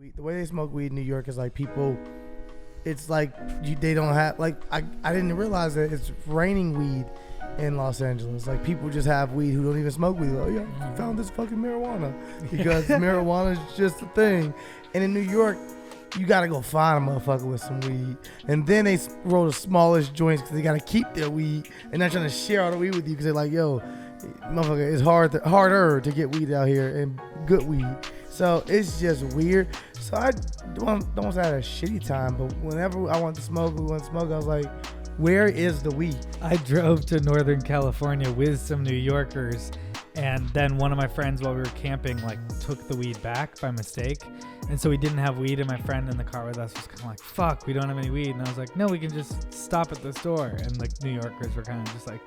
The way they smoke weed in New York is like people. It's like they don't have like I didn't realize that it's raining weed in Los Angeles. Like people just have weed who don't even smoke weed. Like, yeah, I found this fucking marijuana because marijuana is just a thing. And in New York, you gotta go find a motherfucker with some weed, and then they roll the smallest joints because they gotta keep their weed and not trying to share all the weed with you because they're like, yo, motherfucker, it's harder to get weed out here and good weed. So it's just weird. So I don't say I had a shitty time, but whenever I want to smoke, I was like, where is the weed? I drove to Northern California with some New Yorkers, and then one of my friends while we were camping took the weed back by mistake. And so we didn't have weed, and my friend in the car with us was kind of like, fuck, we don't have any weed. And I was like, no, we can just stop at the store. And New Yorkers were kind of just like,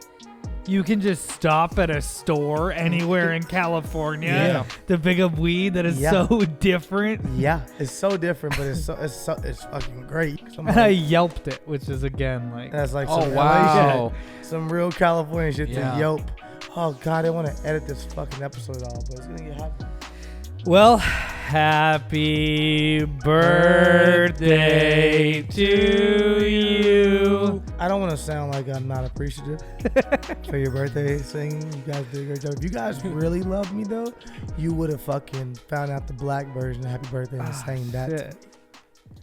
you can just stop at a store anywhere in California to pick up weed. That is so different. Yeah, it's so different, but it's fucking great. And I Yelped it, which is again that's like oh some wow, some real California shit Yeah. to Yelp. Oh God, I want to edit this fucking episode all, but it's gonna get hot. Well, happy birthday to you. I don't want to sound like I'm not appreciative for your birthday singing. You guys did a great job. If you guys really love me though, you would have fucking found out the black version of Happy Birthday and sang that. Shit.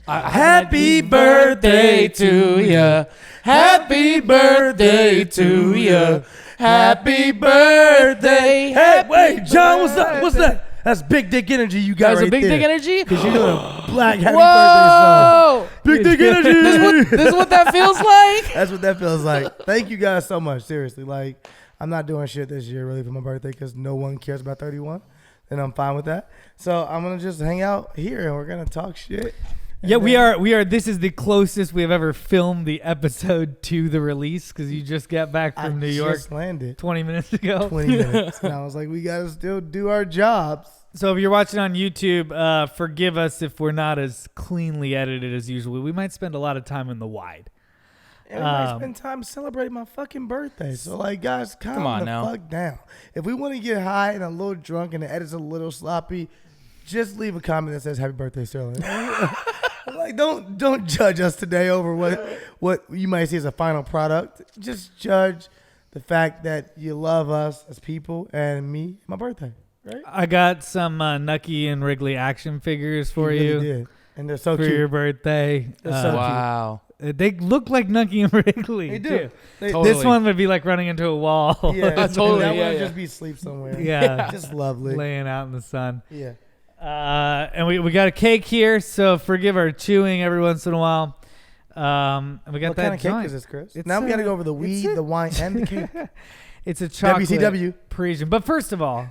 happy birthday to ya. Happy birthday to ya. Happy birthday. Hey, wait, John, what's up? What's that? That's big dick energy you got That was right a big there. dick energy? Because you're doing a black happy Whoa! birthday song. Big dick energy. This is what that feels like? That's what that feels like. Thank you guys so much. Seriously. I'm not doing shit this year really for my birthday because no one cares about 31. And I'm fine with that. So I'm going to just hang out here and we're going to talk shit. Yeah, we are. This is the closest we have ever filmed the episode to the release because you just got back from New York. Just landed 20 minutes ago. 20 minutes. And I was like, we got to still do our jobs. So if you're watching on YouTube, forgive us if we're not as cleanly edited as usual. We might spend a lot of time in the wide. And we might spend time celebrating my fucking birthday. So, guys, calm on the now. fuck down. If we want to get high and a little drunk and the edit's a little sloppy, just leave a comment that says happy birthday, Sterling. Don't judge us today over what you might see as a final product. Just judge the fact that you love us as people and me, my birthday. Right? I got some Nucky and Wrigley action figures for you. Really did. And they're so for cute. your birthday. They're so Wow. They look like Nucky and Wrigley. They do. Too. Totally. This one would be like running into a wall. Yeah, Totally, That yeah, would yeah. just be sleep somewhere. Yeah. Just lovely. Laying out in the sun. Yeah. And we got a cake here, so forgive our chewing every once in a while. And we got What that kind of cake joint. is this, Chris? It's Now we got to go over the weed, the wine, and the cake. It's a chocolate WCW. Parisian. But first of all,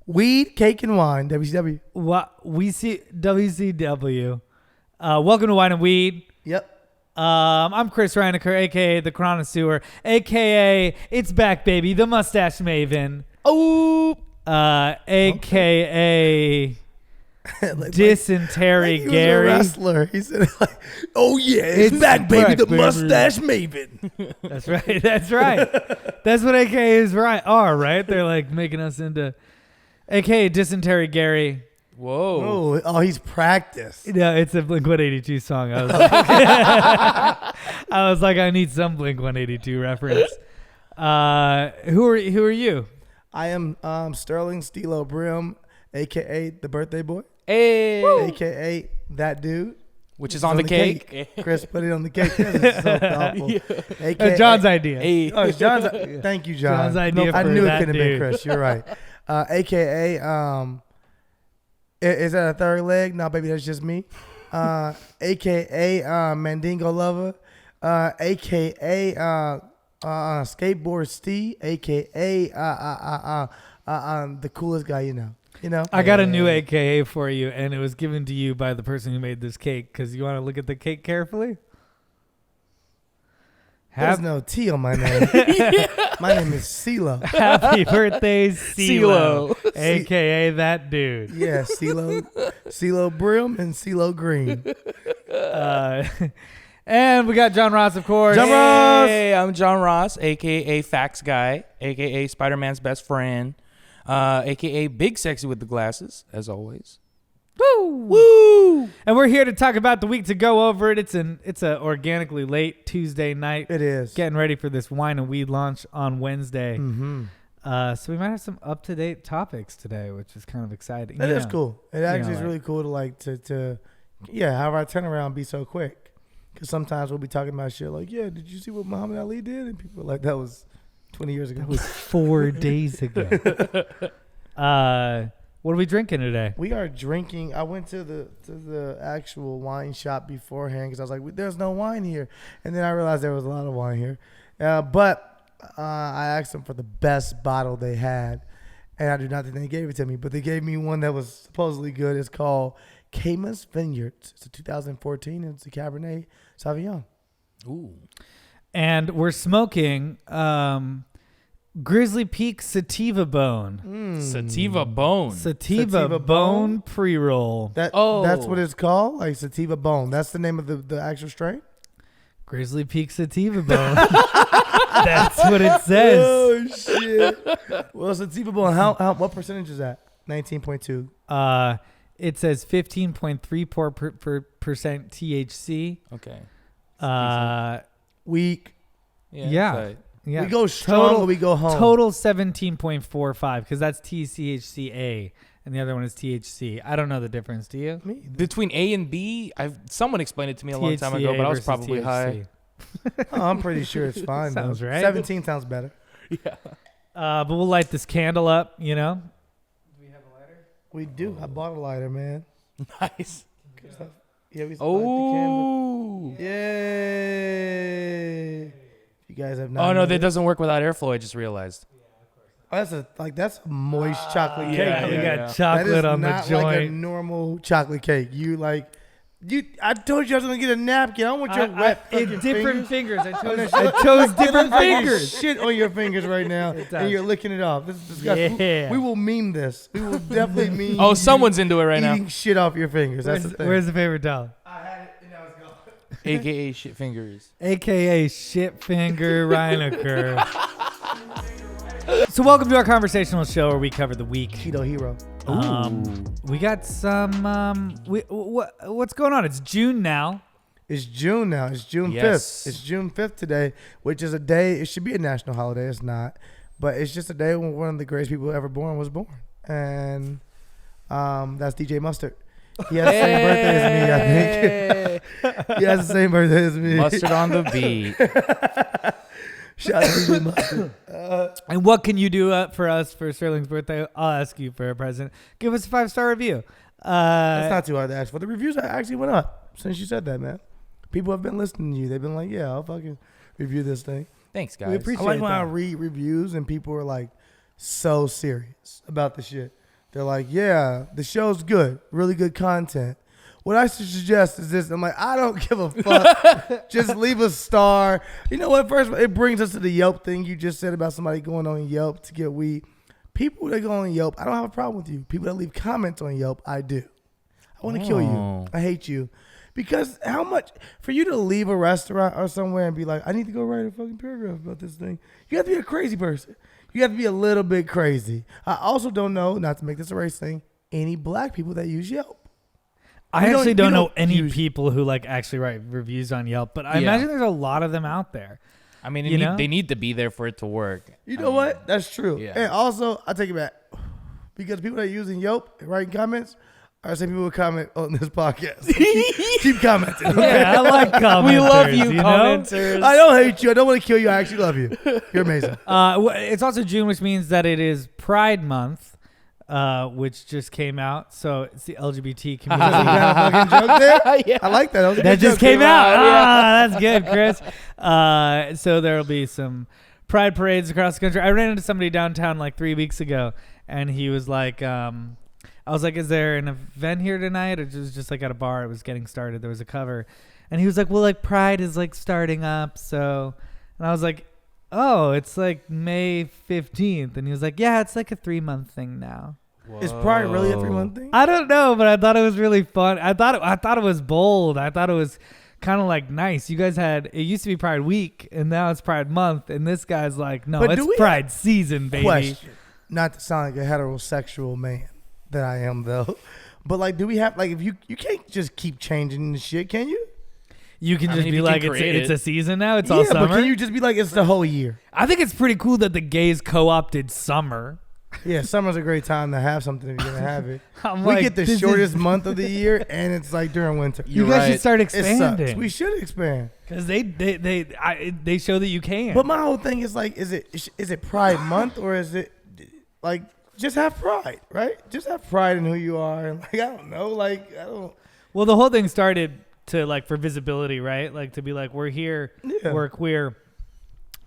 Weed, cake, and wine. WCW. what we see WCW. Welcome to Wine and Weed. Yep. I'm Chris Reinacher, aka the Chronosaur, aka it's back, baby, the Mustache Maven. Oh. AKA Dysentery he was Gary. a wrestler. He said, "Oh yeah, it's back, baby, back, the baby." mustache maven." That's right. That's right. That's what AKAs are, right? They're making us into AKA Dysentery Gary. Whoa. Oh, he's practiced. No, it's a Blink-182 song. I was like, I need some Blink-182 reference. Who are you? I am Sterling Steelo Brim, aka the birthday boy, Hey. aka that dude. Which is on the cake. Chris put it on the cake. It's so thoughtful. AKA, John's idea. Hey. Oh, it's John's. Thank you, John. John's idea I for knew it that couldn't have been dude. Chris. You're right. AKA, is that a third leg? No, baby, that's just me. AKA Mandingo Lover. AKA Skateboard Steve. AKA the coolest guy you know. I got a new AKA for you, and it was given to you by the person who made this cake. Because you want to look at the cake carefully. There's no T on my name. My name is Steelo. Happy birthday, Steelo, Steelo. AKA that dude. Yeah, Steelo Brim and Steelo Green. And we got John Ross, of course. John Ross! Hey, I'm John Ross, a.k.a. Facts Guy, a.k.a. Spider-Man's best friend, a.k.a. Big Sexy with the glasses, as always. Woo! Woo! And we're here to talk about the week, to go over it. It's a organically late Tuesday night. It is. Getting ready for this wine and weed launch on Wednesday. Mm-hmm. So we might have some up-to-date topics today, which is kind of exciting. That is cool. It actually is like- really cool to have our turnaround be so quick. Because sometimes we'll be talking about shit like, yeah, did you see what Muhammad Ali did? And people are like, that was 20 years ago. That was 4 days ago. What are we drinking today? We are drinking. I went to the actual wine shop beforehand because I was like, there's no wine here. And then I realized there was a lot of wine here. But I asked them for the best bottle they had. And I do not think they gave it to me. But they gave me one that was supposedly good. It's called Camus Vineyards. It's a 2014, and it's a Cabernet Sauvignon. Ooh. And we're smoking Grizzly Peak Sativa Bone. Sativa Bone. Sativa Bone pre-roll. That's what it's called? Like Sativa Bone. That's the name of the actual strain? Grizzly Peak Sativa Bone. That's what it says. Oh, shit. Well, Sativa Bone, what percentage is that? 19.2. It says 15.34% THC. Okay. Weak. Yeah. Yeah. We go strong or we go home? Total 17.45 because that's TCHCA and the other one is THC. I don't know the difference. Do you? Between A and B, someone explained it to me a long time ago, but I was probably THC. high. Oh, I'm pretty sure it's fine. Sounds though. right. 17 sounds better. Yeah. But we'll light this candle up, Do we have a lighter? We do. I bought a lighter, man. Nice. Yeah, we light the Oh. candle. Yay. You guys have not. Oh no, that doesn't work without airflow. I just realized. Oh, that's a moist chocolate cake. yeah, We yeah. got chocolate on the That is joint. not like a normal chocolate cake. I told you I was gonna get a napkin. I don't want your wet fucking different fingers. fingers. I chose different fingers. Shit on your fingers right now, does. and you're licking it off. This is disgusting. Yeah. We will meme this. We will definitely meme. Oh, someone's into it right now. eating shit off your fingers. That's the thing. Where's the favorite dollar? I had it and now it's gone. AKA shit fingers. AKA Shitfinger Reinacher. So welcome to our conversational show where we cover the week. Keto hero. We got some. What's going on? It's June now. It's June now. It's June 5th. Yes. It's June 5th today, which is a day. It should be a national holiday. It's not, but it's just a day when one of the greatest people ever born was born, and that's DJ Mustard. He has the same birthday as me, I think. He has the same birthday as me. Mustard on the beat. Shout out to DJ Mustard. And what can you do for us for Sterling's birthday? I'll ask you for a present. Give us a 5-star review. That's not too hard to ask for. The reviews actually went up since you said that, man. People have been listening to you. They've been like, yeah, I'll fucking review this thing. Thanks, guys. We appreciate I like when that. I read reviews and people are like so serious about the shit. They're like, yeah, the show's good. Really good content. What I should suggest is this. I'm like, I don't give a fuck. Just leave a star. You know what? First, it brings us to the Yelp thing you just said about somebody going on Yelp to get weed. People that go on Yelp, I don't have a problem with you. People that leave comments on Yelp, I do. I want to kill you. I hate you. Because how much, for you to leave a restaurant or somewhere and be like, I need to go write a fucking paragraph about this thing. You have to be a crazy person. You have to be a little bit crazy. I also don't know, not to make this a race thing, any black people that use Yelp. I actually don't know any use people who actually write reviews on Yelp, but I imagine there's a lot of them out there. I mean, they need to be there for it to work. You know what? That's true. Yeah. And also, I take it back. Because people that are using Yelp and writing comments are the same people who comment on this podcast. So keep commenting. Okay? Yeah, I like commenters. We love you, know? commenters. I don't hate you. I don't want to kill you. I actually love you. You're amazing. It's also June, which means that it is Pride Month, which just came out. So it's the LGBT community. You got a fucking joke there? Yeah. I like that. That was a That good just joke. came out. Yeah. That's good, Chris. So there'll be some pride parades across the country. I ran into somebody downtown 3 weeks ago, and he was like, I was like, is there an event here tonight? Or it was just at a bar. It was getting started. There was a cover. And he was like, well, Pride is starting up. So, and I was like, oh, it's May 15th. And he was like, yeah, it's a 3-month thing now. Is Pride really a 3-month thing? I don't know, but I thought it was really fun. I thought it was bold. I thought it was kind of nice. You guys it used to be Pride Week, and now it's Pride Month, and this guy's no, But it's Pride season, baby. Question. Not to sound like a heterosexual man that I am, though. But like, do we have like if you can't just keep changing the shit, can you? You can I just mean, be if you like, can create it's a it. season now. It's all summer. But can you just be like, it's the whole year? I think it's pretty cool that the gays co-opted summer. Yeah, summer's a great time to have something if you're gonna have it. I'm We like, get the this shortest is- month of the year, and it's like during winter. You You're guys right. should start It sucks. expanding. We should expand. Because they show that you can. But my whole thing is like, is it Pride Month or is it like just have pride, right? Just have pride in who you are, and like I don't know, like I don't. Well, the whole thing started to like for visibility, right? Like to be like, we're here, Yeah. we're queer.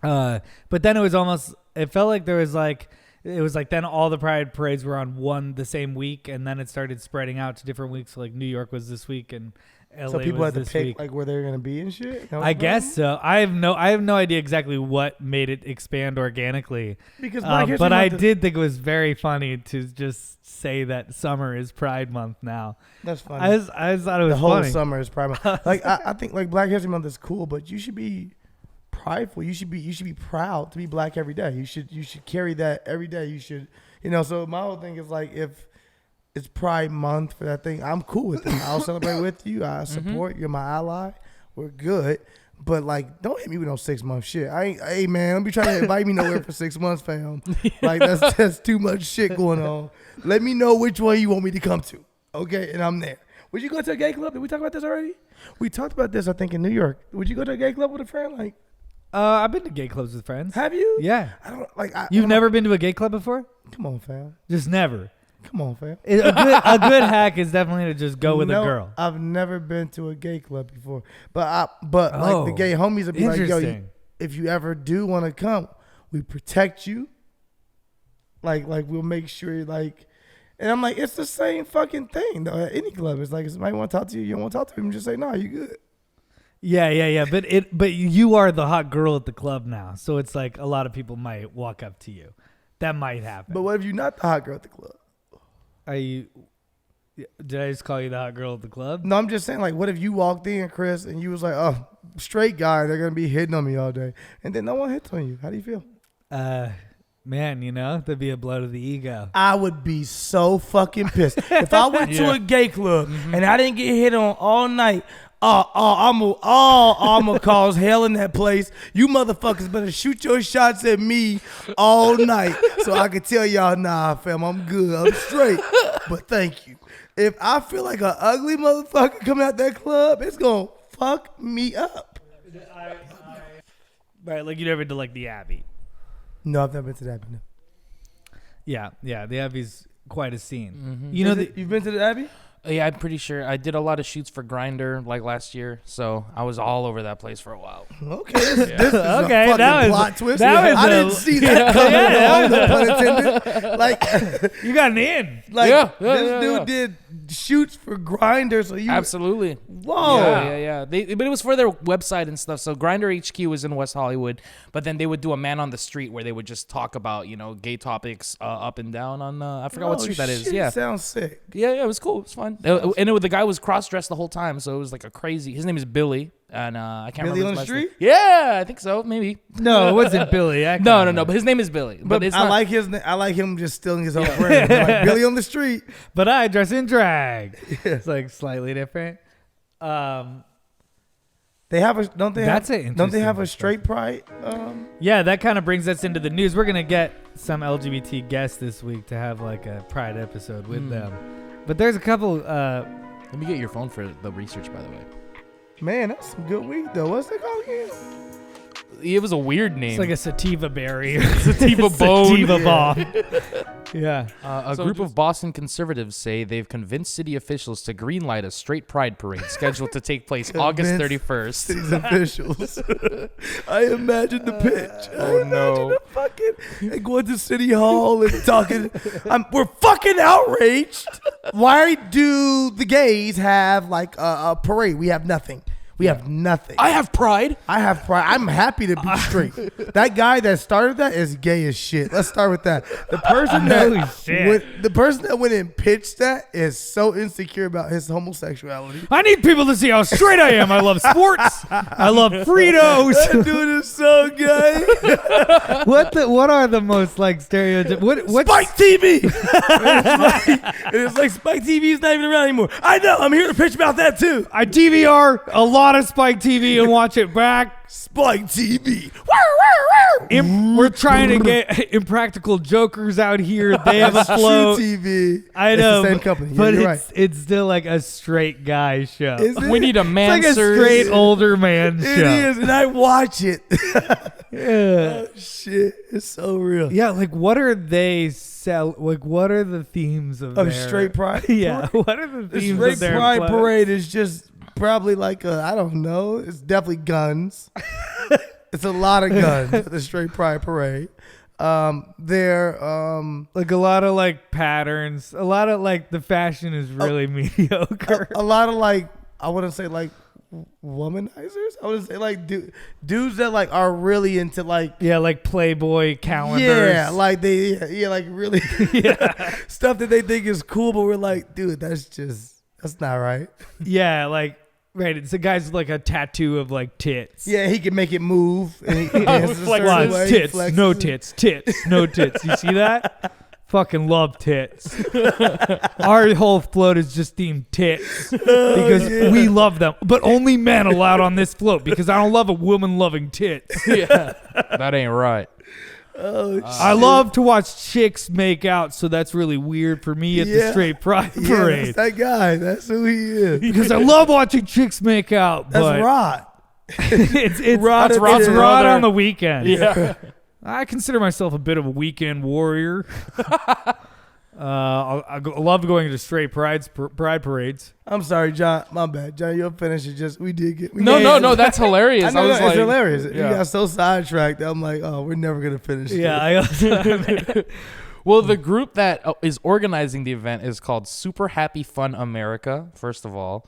But then it felt like there was like, it was like then all the pride parades were on the same week, and then it started spreading out to different weeks. So like New York was this week, and LA So people was had to this pick week. like where they're gonna be and shit. That was I the guess problem? so. I have no idea exactly what made it expand organically. Because Black History But I Month is- did think it was very funny to just say that summer is Pride Month now. That's funny. I just thought it was the whole funny. summer is Pride Month. Like I think like Black History Month is cool, but you should be prideful. You should be proud to be black every day. You should carry that every day. You should, So my whole thing is like, if it's Pride Month for that thing, I'm cool with it. I'll celebrate with you. I support. You're my ally. We're good. But like, don't hit me with no 6 month shit. Hey man, don't be trying to invite me nowhere for 6 months, fam. Like that's too much shit going on. Let me know which one you want me to come to. Okay, and I'm there. Would you go to a gay club? Did we talk about this already? We talked about this, I think, in New York. Would you go to a gay club with a friend? Like, I've been to gay clubs with friends. have you? Yeah. I don't like. You've never been to a gay club before? Come on, fam. Just never. Come on, fam. A good hack is definitely to just go with a No, girl. I've never been to a gay club before, but like the gay homies would be like, yo, Interesting. if you ever do want to come, we protect you. Like we'll make sure like, and I'm like, it's the same fucking thing though. At any club, it's like if somebody want to talk to you, you don't want to talk to him, just say no, you good. Yeah. But you are the hot girl at the club now, so it's like a lot of people might walk up to you. That might happen. But what if you're not the hot girl at the club? Are you? Did I just call you the hot girl at the club? No, I'm just saying, like, what if you walked in, Chris, and you was like, oh, straight guy, they're going to be hitting on me all day. And then no one hits on you. How do you feel? Man, that'd be a blow to the ego. I would be so fucking pissed. If I went to a gay club and I didn't get hit on all night, I'm gonna cause hell in that place. You motherfuckers better shoot your shots at me all night so I can tell y'all, nah, fam, I'm good. I'm straight. But thank you. If I feel like an ugly motherfucker coming out that club, it's gonna fuck me up. Right, like you never did like the Abbey. No, I've never been to that. No. Yeah, the Abbey's quite a scene. Mm-hmm. You've been to the Abbey? Yeah, I'm pretty sure. I did a lot of shoots for Grindr like last year, so I was all over that place for a while. Okay, this is Okay, a fucking that was- plot twist. that was I a- didn't see that coming at all, no pun intended. Like, You got an in. this dude did shoots for Grindr, so you Absolutely. Whoa. Yeah. But it was for their website and stuff. So Grindr HQ was in West Hollywood, but then they would do a man on the street where they would just talk about gay topics up and down on I forgot what street that is. Shit, Yeah. sounds sick. Yeah, it was cool. It was fun. The guy was cross-dressed the whole time, so it was like a crazy. His name is Billy, and I can't Billy remember on his the last street? name. Yeah, I think so. Maybe. No, it wasn't Billy. No. But his name is Billy. But it's I not. like I like him just stealing his own friend. Like Billy on the street. But I dress in drag. It's like slightly different. They have a don't they That's have, an don't they have a interesting straight pride? Yeah, that kind of brings us into the news. We're gonna get some LGBT guests this week to have like a Pride episode with them. But there's a couple. Let me get your phone for the research, by the way. Man, that's some good weed though. What's that called again? It was a weird name. It's like a sativa berry. sativa bone. Sativa bomb. Yeah. A group of Boston conservatives say they've convinced city officials to greenlight a straight pride parade scheduled to take place August 31st. City's officials. I imagine the pitch. Oh, no. And going to City Hall and talking. We're fucking outraged. Why do the gays have like a parade? We have nothing. We have nothing. I have pride. I have pride. I'm happy to be straight. That guy that started that is gay as shit. Let's start with that. The person that went and pitched that is so insecure about his homosexuality. I need people to see how straight I am. I love sports. I love Fritos. That dude is so gay. What are the most like stereotypes? What Spike TV. It's like Spike TV is not even around anymore. I know. I'm here to pitch about that too. I DVR a lot of Spike TV and watch it back. Spike TV. We're trying to get Impractical Jokers out here. They have a True float. TV. I know, It's the same company. Yeah, but you're it's still like a straight guy show. Is it? We need a It's man. like a straight older man show. It is, and I watch it. Yeah. Oh, shit. It's so real. Yeah, like what are they sell? Like what are the themes of Of their, straight pride? Yeah, what are the The themes straight of their pride play? parade is just probably like I don't know. It's definitely guns. It's a lot of guns at the straight pride parade. They're Like a lot of like patterns. A lot of like the fashion is really mediocre. a lot of like I wouldn't say like womanizers. I would say like dudes that like are really into like Yeah, like Playboy calendars. yeah, like they like really stuff that they think is cool, but we're like, dude, that's not right. Yeah, like right. It's a guy's with, like a tattoo of like tits. Yeah, he can make it move. And he dances a certain Watch, way, tits, flexes no it. tits, no tits. You see that? Fucking love tits. Our whole float is just themed tits because we love them, but only men allowed on this float because I don't love a woman loving tits. Yeah, that ain't right. Oh, I love to watch chicks make out, so that's really weird for me at the Yeah. Straight Pride yeah, Parade that's that guy. That's who he is. because I love watching chicks make out. That's but Rod. It's Rod Rod's at the end. Rod on the weekend. Yeah. I consider myself a bit of a weekend warrior. I love going to straight pride parades. I'm sorry, John. My bad, John. You'll finish it. Just we did get. No, that's hilarious. I know was it's like, hilarious. yeah. You got so sidetracked. I'm like, oh, we're never gonna finish. Yeah, it. I also Well, the group that is organizing the event is called Super Happy Fun America. First of all,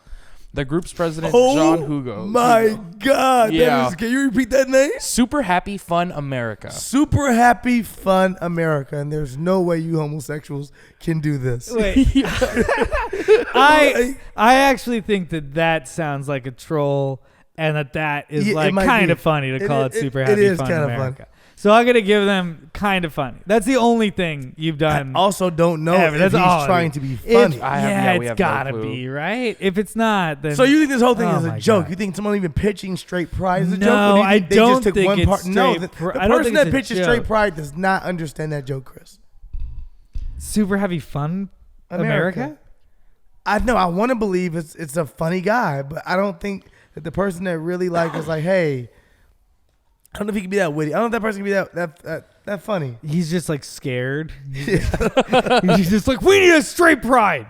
the group's president John Hugo. My God. Yeah. Can you repeat that name? Super Happy Fun America. Super Happy Fun America, and there's no way you homosexuals can do this. wait. I actually think that sounds like a troll, and that is Yeah, it like might kind be. of funny to call it Super it Happy is Fun kind of America. fun. So I'm gonna give them kind of funny. That's the only thing you've done. I also don't know ever. if That's he's all. trying to be If- funny. we it's have gotta no clue. be right. If it's not, then So you think this whole thing Oh is a my joke? God. You think someone even pitching straight pride is a joke? No, Or do you I think they don't just took think one it's part? No, straight the I don't person think that it's a pitches straight joke. pride does not understand that joke, Chris. Super Happy Fun America? I know. I want to believe it's a funny guy, but I don't think that the person that really like is like, hey, I don't know if he can be that witty. I don't know if that person can be that funny. He's just like scared. He's just like, we need a straight pride.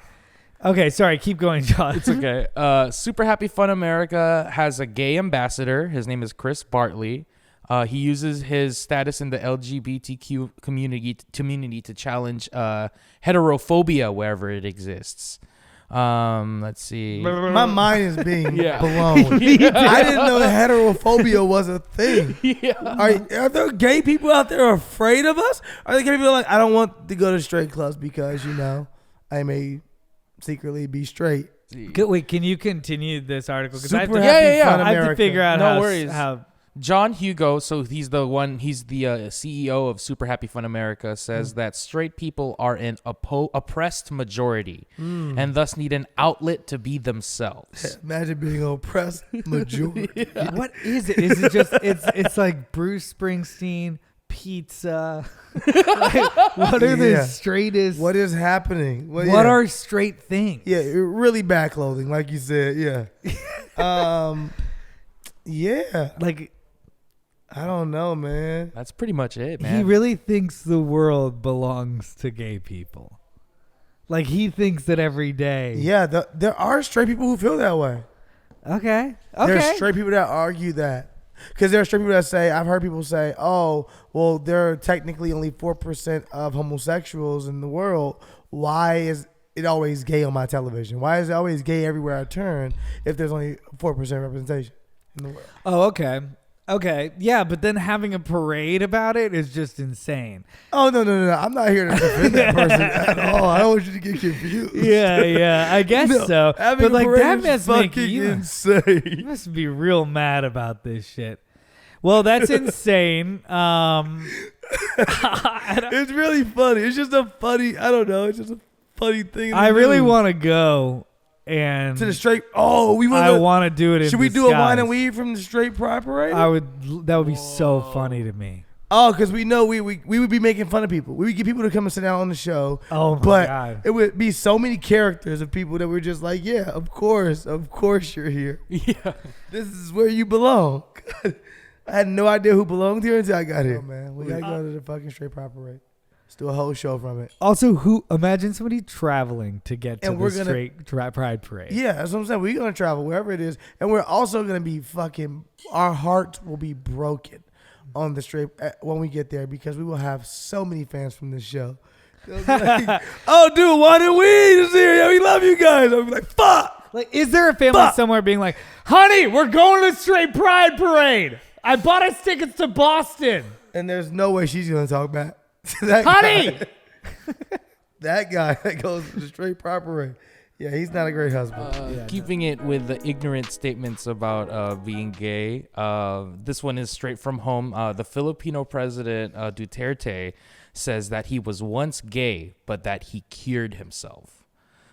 Okay, sorry, keep going, John. It's okay. Super Happy Fun America has a gay ambassador. His name is Chris Bartley. He uses his status in the LGBTQ community to challenge heterophobia wherever it exists. Let's see. My mind is being Yeah. blown. I didn't know that heterophobia was a thing. Yeah. Are there gay people out there afraid of us? Are there gay people like, I don't want to go to straight clubs because, I may secretly be straight. Wait, can you continue this article? Because I have Super to, Happy Fun I have to America. figure out No how, worries. how. John Hugo, so he's the CEO of Super Happy Fun America, says that straight people are an oppressed majority and thus need an outlet to be themselves. Imagine being an oppressed majority. What is it? Is it just it's like Bruce Springsteen, pizza? Like, what are the Yeah. straightest? What is happening? What yeah. are straight things? Yeah, really backloading, like you said. Yeah. Yeah. Like I don't know, man. That's pretty much it, man. he really thinks the world belongs to gay people. Like he thinks that every day. Yeah, there are straight people who feel that way. Okay. There's straight people that argue that. Because there are straight people that say, I've heard people say, oh, well, there are technically only 4% of homosexuals in the world. Why is it always gay on my television? Why is it always gay everywhere I turn if there's only 4% representation in the world? Oh, okay. Okay, yeah, but then having a parade about it is just insane. Oh, no. I'm not here to defend that person at all. I don't want you to get confused. Yeah, I guess so. Having But like a parade that is must make fucking you insane. You must be real mad about this shit. Well, that's insane. It's really funny. It's just a funny, I don't know. It's just a funny thing. I really want to go and to the straight. Oh, I want to do it in Should we do a wine and disguise. weed from the straight pride parade? That would be so funny to me. Oh, because we know we would be making fun of people. We would get people to come and sit down on the show. Oh, my but God. It would be so many characters of people that were just like, yeah, of course you're here. Yeah. This is where you belong. I had no idea who belonged here until I got here. Oh, man, we got to go to the fucking straight pride parade. Let's do a whole show from it. Also, imagine somebody traveling to get to And we're the gonna- straight pride parade. Yeah, that's what I'm saying. We're going to travel wherever it is. And we're also going to be our hearts will be broken on the straight when we get there because we will have so many fans from this show. They'll be like, oh, dude, wine and weed is here. Yeah, we love you guys. I'll be like, fuck. Like, is there a family somewhere being like, honey, we're going to the straight pride parade. I bought us tickets to Boston. And there's no way she's going to talk back to that Honey! guy. That guy that goes to the straight pride parade. Yeah, he's not a great husband. Keeping it with the ignorant statements about being gay, this one is straight from home. The Filipino president, Duterte, says that he was once gay, but that he cured himself.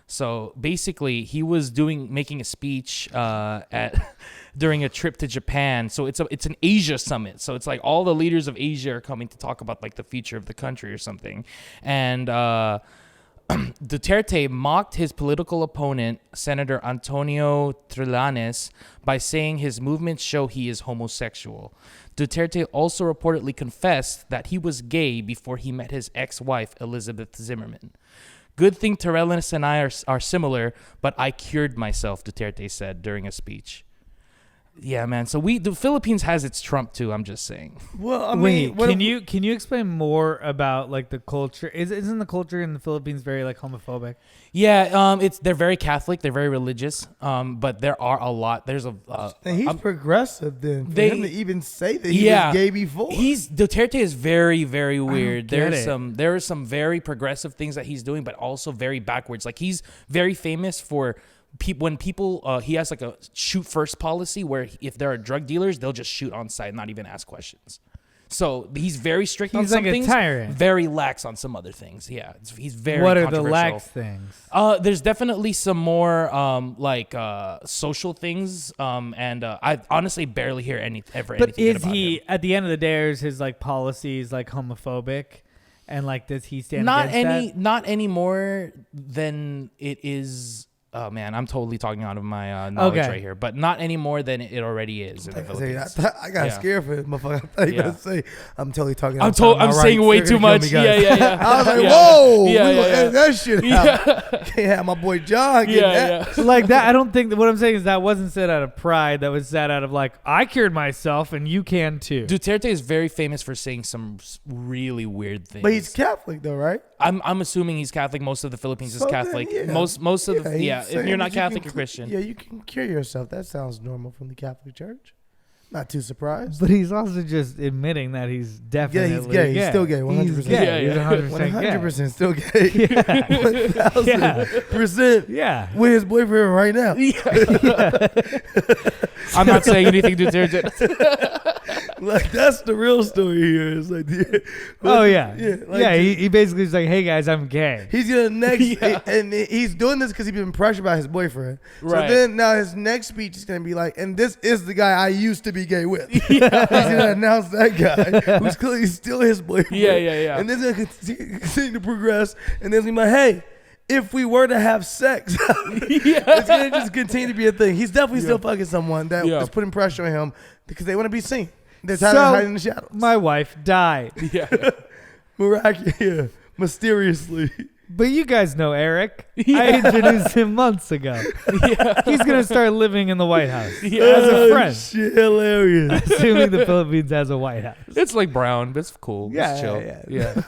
So basically, he was making a speech during a trip to Japan. So it's an Asia summit. So it's like all the leaders of Asia are coming to talk about like the future of the country or something. And Duterte mocked his political opponent, Senator Antonio Trillanes, by saying his movements show he is homosexual. Duterte also reportedly confessed that he was gay before he met his ex-wife, Elizabeth Zimmerman. Good thing Trillanes and I are similar, but I cured myself, Duterte said during a speech. Yeah, man. So the Philippines has its Trump too. I'm just saying. Well, I mean, Wait, can you explain more about like the culture? Isn't the culture in the Philippines very like homophobic? Yeah, they're very Catholic, they're very religious. But there are a lot. There's a. And he's progressive then. For him to even say that he was gay before. Duterte is very, very weird. There get are some very progressive things that he's doing, but also very backwards. Like he's very famous for. When people, he has like a shoot first policy where if there are drug dealers, they'll just shoot on sight, not even ask questions. So he's very strict on some like things, a tyrant. very lax on some other things. Yeah, he's very. What are the controversial. lax things? There's definitely some more social things, and I honestly barely hear anything But good is about he him. at the end of the day? Is his like policies like homophobic, and like does he stand Not against that? not any more than it is. Oh man, I'm totally talking out of my knowledge right here, but not any more than it already is in the Philippines. I got scared for it, motherfucker. I thought you were gonna say I'm totally talking. I'm saying way too much. Yeah. I was like, whoa, we gonna edit that shit out. Can't have my boy John get that. Like that, I don't think that what I'm saying is that wasn't said out of pride. That was said out of like, I cured myself and you can too. Duterte is very famous for saying some really weird things. But he's Catholic though, right? I'm assuming he's Catholic. Most of the Philippines is Catholic. Most of the if you're not Catholic or Christian. Yeah, you can cure yourself. That sounds normal from the Catholic Church. Not too surprised. But he's also just admitting that he's definitely he's gay. He's still gay. 100%. He's gay. He's 100% 100% still gay. 1000%. Yeah. With his boyfriend right now. I'm not saying anything, Duterte. Like that's the real story here. It's like, He basically is like, hey guys, I'm gay. He's gonna and he's doing this because he's been pressured by his boyfriend. Right. So then now his next speech is gonna be like, and this is the guy I used to be gay with. He's gonna announce that guy who's clearly still his boyfriend. Yeah. And then he's gonna continue to progress, and then he's gonna be like, hey, if we were to have sex, it's gonna just continue to be a thing. He's definitely still fucking someone that is putting pressure on him because they want to be seen. They're tired of hiding in the shadows. My wife died. Miraculously, mysteriously. But you guys know Eric. I introduced him months ago. He's going to start living in the White House as a friend. Shit, hilarious. Assuming the Philippines has a White House. It's like brown, but it's cool. Yeah, it's chill. yeah.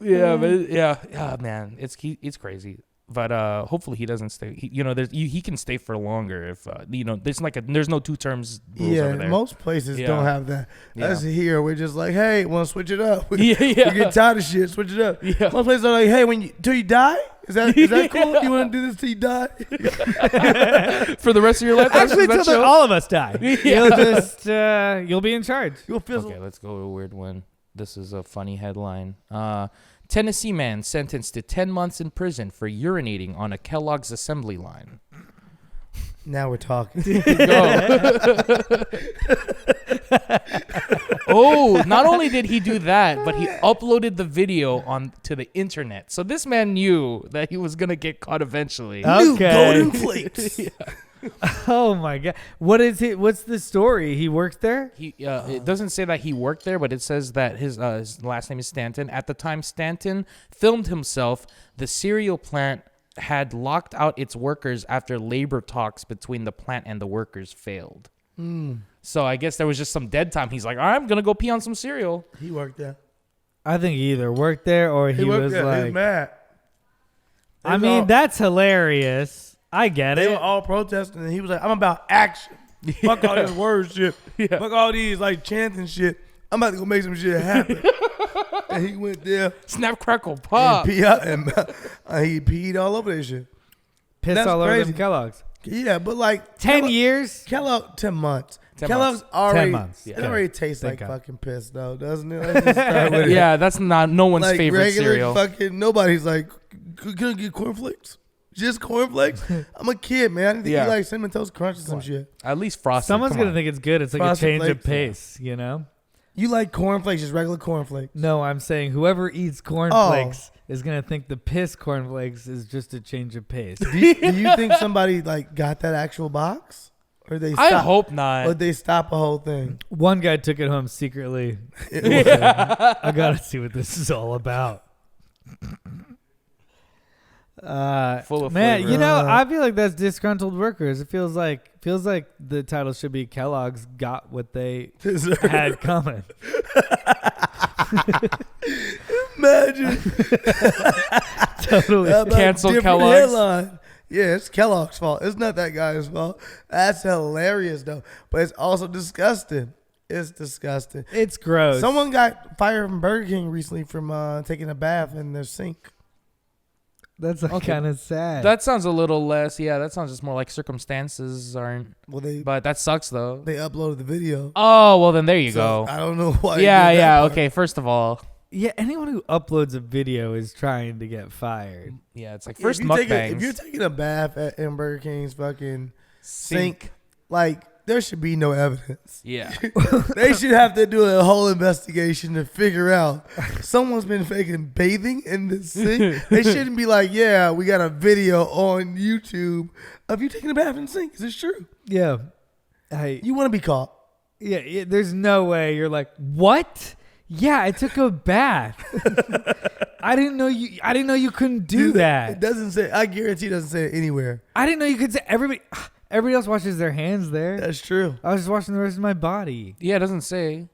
Yeah, but yeah, man, it's crazy. But hopefully he doesn't stay. He can stay for longer if there's no 2 terms rules over there. Most places Yeah. don't have that. Yeah. That's here. We're just like, hey, want to switch it up? Yeah. We get tired of shit. Switch it up. Yeah. Most places are like, hey, till you die. Is that cool? You want to do this till you die? For the rest of your life. Actually, That's until show? all of us die. You'll just you'll be in charge. You'll feel Okay, let's go with a weird one. This is a funny headline. Tennessee man sentenced to 10 months in prison for urinating on a Kellogg's assembly line. Now we're talking. Oh, not only did he do that, but he uploaded the video to the internet. So this man knew that he was gonna get caught eventually. New Okay. golden flakes. Oh my god. What is it? What's the story? He worked there? It doesn't say that he worked there, but it says that his last name is Stanton. At the time Stanton filmed himself, the cereal plant had locked out its workers after labor talks between the plant and the workers failed. So I guess there was just some dead time. He's like, all right, I'm going to go pee on some cereal. He worked there. I think he either worked there or he worked was there. He was like, mad. I mean, that's hilarious. I get They were it. all protesting, and he was like, I'm about action. Fuck all this word shit. Yeah. Fuck all these like chanting shit. I'm about to go make some shit happen. And he went there Snap, crackle, pop. and he peed all over that shit. Piss That's all over crazy. them Kellogg's. Yeah, but like 10 years? Kellogg 10 months. 10 Kellogg's months. already 10 months. It Yeah. already tastes Thank like God. fucking piss though, doesn't it? Let's just start with it. Yeah, that's not no one's Like favorite regular cereal. fucking nobody's like, can I get cornflakes? Just cornflakes? I'm a kid, man. I didn't think Yeah. you like Cinnamon Toast Crunch or some shit. At least Frosted. Someone's come going to on. think it's good. It's like Frosted a change of Flakes, yeah. pace, you know? You like cornflakes, just regular cornflakes. No, I'm saying whoever eats cornflakes is going to think the piss cornflakes is just a change of pace. Do you think somebody like got that actual box? Or they I stop, hope not. or they stop a whole thing? One guy took it home secretly. I got to see what this is all about. Full of Man, flavor. you know, I feel like that's disgruntled workers. It feels like the title should be Kellogg's got what they had coming. Imagine. Totally. How about Cancel different Kellogg's? headline? Yeah, it's Kellogg's fault. It's not that guy's fault. That's hilarious though, but it's also disgusting. It's disgusting. It's gross. Someone got fired from Burger King recently from taking a bath in their sink. That's Okay. kind of sad. That sounds a little less. Yeah, that sounds just more like circumstances aren't. Well, they But that sucks though. uploaded the video. Oh well, then there you So, go. I don't know why. he Yeah, did that yeah. part. Okay, first of all, yeah, anyone who uploads a video is trying to get fired. yeah, it's like If first you take mukbangs. if you're taking a bath in Burger King's fucking sink, like there should be no evidence. Yeah. They should have to do a whole investigation to figure out someone's been faking bathing in the sink. They shouldn't be like, yeah, we got a video on YouTube of you taking a bath in the sink. Is this true? Yeah. You want to be caught. Yeah, there's no way you're like, what? Yeah, I took a bath. I didn't know you couldn't do It that. doesn't say. I guarantee it doesn't say it anywhere. I didn't know you could say everybody else washes their hands there. That's true. I was just washing the rest of my body. Yeah, it doesn't say.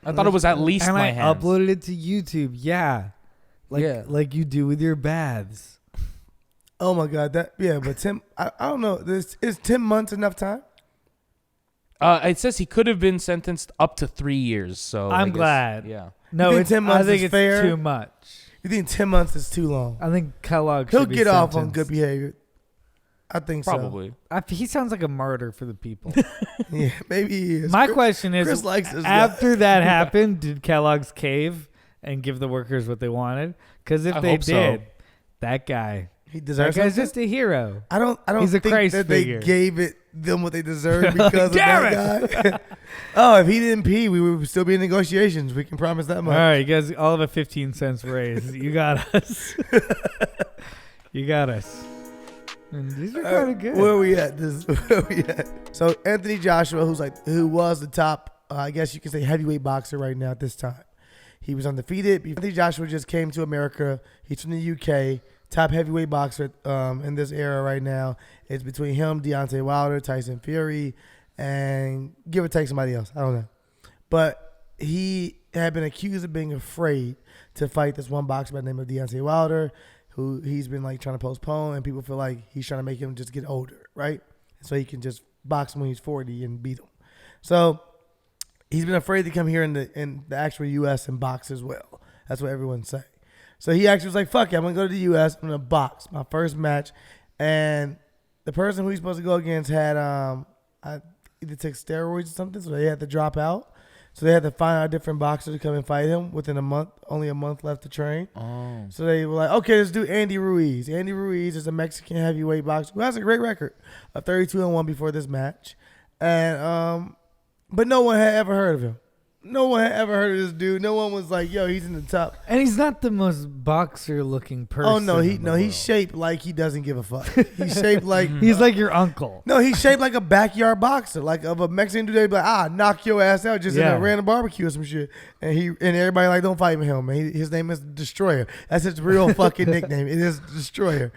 I thought it was at least And my I hands. uploaded it to YouTube. Yeah. Like you do with your baths. Oh my God, but Tim, I don't know. Is 10 months enough time? It says he could have been sentenced up to 3 years. So I I'm guess- glad. Yeah. No, think it's 10 months I think is it's fair? too much. You think 10 months is too long? I think Kellogg He'll should be get off on sentenced. good behavior. I think Probably. He sounds like a martyr for the people. so. Yeah, maybe he is. My Chris- question is, Chris likes this guy. after that happened, did Kellogg's cave and give the workers what they wanted? Because if I they hope so. did, that guy, He that deserves guy's something? just a hero. I don't He's a think Christ that figure. they gave them what they deserved because of Damn that guy. Oh, if he didn't pee, we would still be in negotiations. We can promise that All much. right, you guys all have a 15 cents raise. You got us. You got us. And these are kind of good. Where are we at? Where are we at? So Anthony Joshua, who was the top, I guess you could say heavyweight boxer right now at this time. He was undefeated. Anthony Joshua just came to America. He's from the UK. Top heavyweight boxer in this era right now. It's between him, Deontay Wilder, Tyson Fury, and give or take somebody else. I don't know. But he had been accused of being afraid to fight this one boxer by the name of Deontay Wilder, who he's been like trying to postpone, and people feel like he's trying to make him just get older, right? So he can just box him when he's 40 and beat him. So he's been afraid to come here in the actual U.S. and box as well. That's what everyone's saying. So he actually was like, fuck it, I'm going to go to the U.S. I'm going to box my first match. And the person who he's supposed to go against had either took steroids or something, so they had to drop out. So they had to find a different boxer to come and fight him within a month, only a month left to train. Oh. So they were like, okay, let's do Andy Ruiz. Andy Ruiz is a Mexican heavyweight boxer who has a great record of 32-1 before this match. And but no one had ever heard of him. No one had ever heard of this dude. No one was like, yo, he's in the top. And he's not the most boxer-looking person. Oh, no, he's shaped like he doesn't give a fuck. He's shaped like... he's like your uncle. No, he's shaped like a backyard boxer, like of a Mexican dude. They'd be like, knock your ass out just in a random barbecue or some shit. And everybody like, don't fight with him, man. His name is Destroyer. That's his real fucking nickname. It is Destroyer.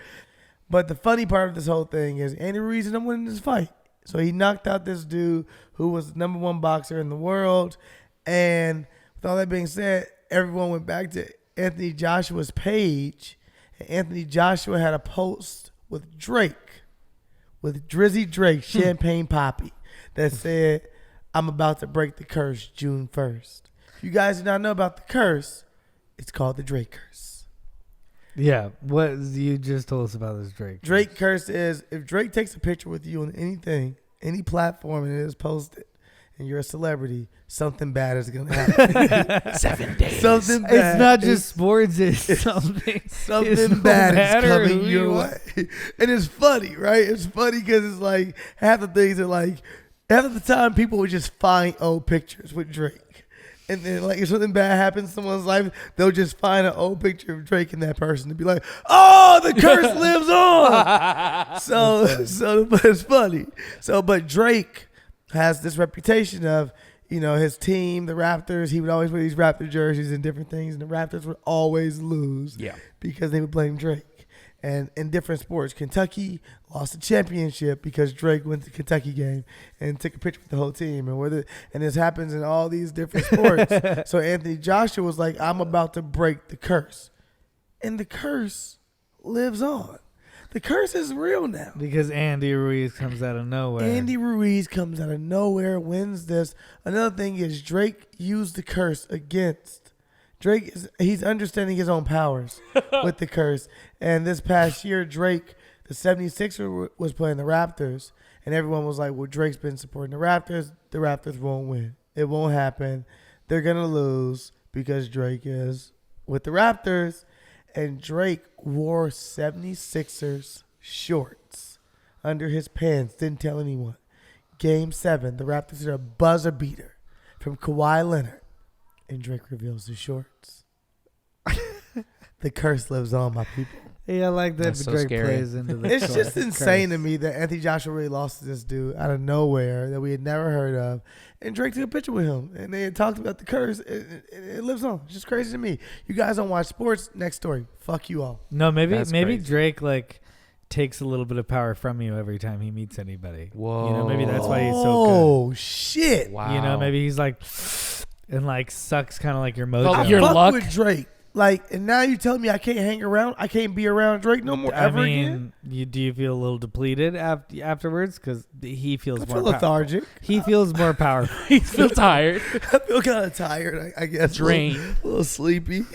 But the funny part of this whole thing is Andy Ruiz ended up winning this fight. So he knocked out this dude who was the #1 boxer in the world. And with all that being said, everyone went back to Anthony Joshua's page. And Anthony Joshua had a post with Drake, with Drizzy Drake, Champagne Poppy, that said, I'm about to break the curse June 1st. If you guys do not know about the curse, it's called the Drake curse. Yeah, what you just told us about this Drake. Drake curse is if Drake takes a picture with you on anything, any platform, and it is posted, and you're a celebrity, something bad is going to happen. 7 days. Something bad. It's not just sports. It's something. Something bad is coming your way. And it's funny, right? It's funny because it's like half the things are like, half of the time people would just find old pictures with Drake. And then like if something bad happens in someone's life, they'll just find an old picture of Drake and that person and be like, oh, the curse lives on. But it's funny. But Drake has this reputation of, his team, the Raptors. He would always wear these Raptor jerseys and different things, and the Raptors would always lose because they would blame Drake. And in different sports, Kentucky lost the championship because Drake went to the Kentucky game and took a picture with the whole team. And this happens in all these different sports. So Anthony Joshua was like, I'm about to break the curse. And the curse lives on. The curse is real now. Because Andy Ruiz comes out of nowhere. Andy Ruiz comes out of nowhere, wins this. Another thing is Drake used the curse against. He's understanding his own powers with the curse. And this past year, Drake, the 76er, was playing the Raptors. And everyone was like, well, Drake's been supporting the Raptors. The Raptors won't win. It won't happen. They're going to lose because Drake is with the Raptors. And Drake wore 76ers shorts under his pants. Didn't tell anyone. Game 7, the Raptors did a buzzer beater from Kawhi Leonard. And Drake reveals his shorts. The curse lives on, my people. Yeah, I like that. That's so Drake scary. plays into the It's just insane to me that Anthony Joshua really lost to this dude out of nowhere that we had never heard of. And Drake took a picture with him. And they had talked about the curse. It lives on. It's just crazy to me. You guys don't watch sports? Next story. Fuck you all. No, maybe crazy. Drake takes a little bit of power from you every time he meets anybody. Whoa. Maybe that's why he's so good. Oh, shit. Wow. Maybe he's like, and sucks kind of like your mojo. I Your fuck luck. with Drake. And now you telling me I can't hang around? I can't be around Drake no more again? Do you feel a little depleted afterwards? Because he feels I more feel lethargic. He feels more powerful. He feels tired. I feel kind of tired, I guess. Drained. A little sleepy.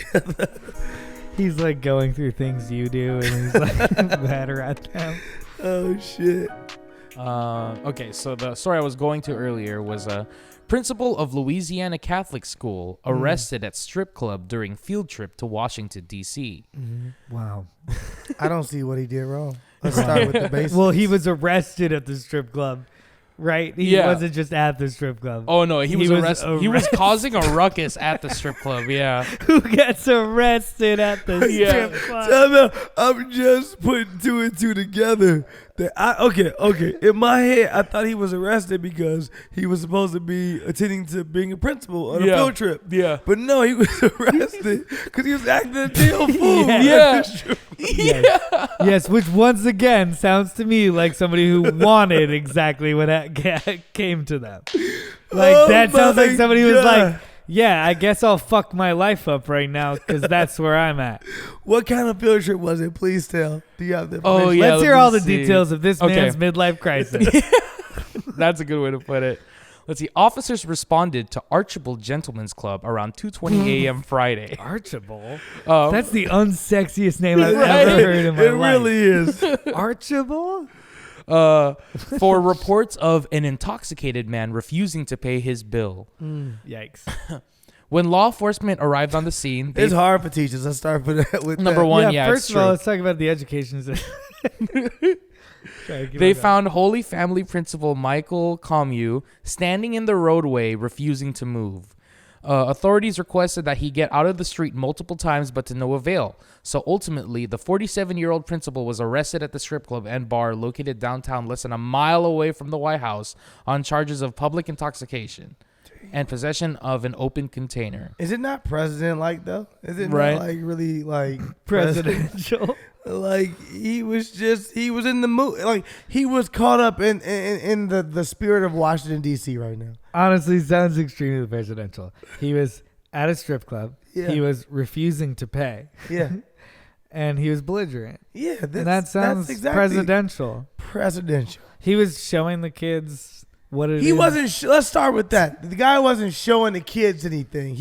He's going through things you do, and he's better at them. Oh, shit. Okay, so the story I was going to earlier was a principal of Louisiana Catholic school arrested at strip club during field trip to Washington, D.C. Mm-hmm. Wow. I don't see what he did wrong. Let's start with the basics. Well, he was arrested at the strip club, right? He wasn't just at the strip club. Oh, no, he was arrested. He was causing a ruckus at the strip club, yeah. Who gets arrested at the strip club? I'm just putting 2 and 2 together. Okay. In my head, I thought he was arrested because he was supposed to be attending to being a principal on a field trip. Yeah. But no, he was arrested because he was acting a damn fool. Yes, which once again sounds to me like somebody who wanted exactly what came to them. That sounds like somebody who was like, yeah, I guess I'll fuck my life up right now because that's where I'm at. What kind of field trip was it? Please tell. Do you have the Oh, information? yeah. Let's let hear me all the see. details of this Okay. man's midlife crisis. That's a good way to put it. Let's see. Officers responded to Archibald Gentlemen's Club around 2:20 a.m. Friday. Archibald? Um, That's the unsexiest name I've Right. ever heard in my It life. really is. Archibald? for reports of an intoxicated man refusing to pay his bill. Yikes. When law enforcement arrived on the scene, It's hard for teachers. Let's start with Number that. one, yeah, first it's of all, true. let's talk about the education system. They found Holy Family Principal Michael Comu standing in the roadway, refusing to move. Authorities requested that he get out of the street multiple times, but to no avail. So ultimately, the 47-year-old principal was arrested at the strip club and bar located downtown less than a mile away from the White House on charges of public intoxication and possession of an open container. Is it not president-like, though? Is it Right. not, like, really, like, presidential. Like, he was in the mood. Like, he was caught up in the spirit of Washington, D.C. right now. Honestly, sounds extremely presidential. He was at a strip club. Yeah. He was refusing to pay. Yeah. And he was belligerent. Yeah. And that sounds that's exactly presidential. presidential. He was showing the kids what it is. He wasn't. Let's start with that. The guy wasn't showing the kids anything.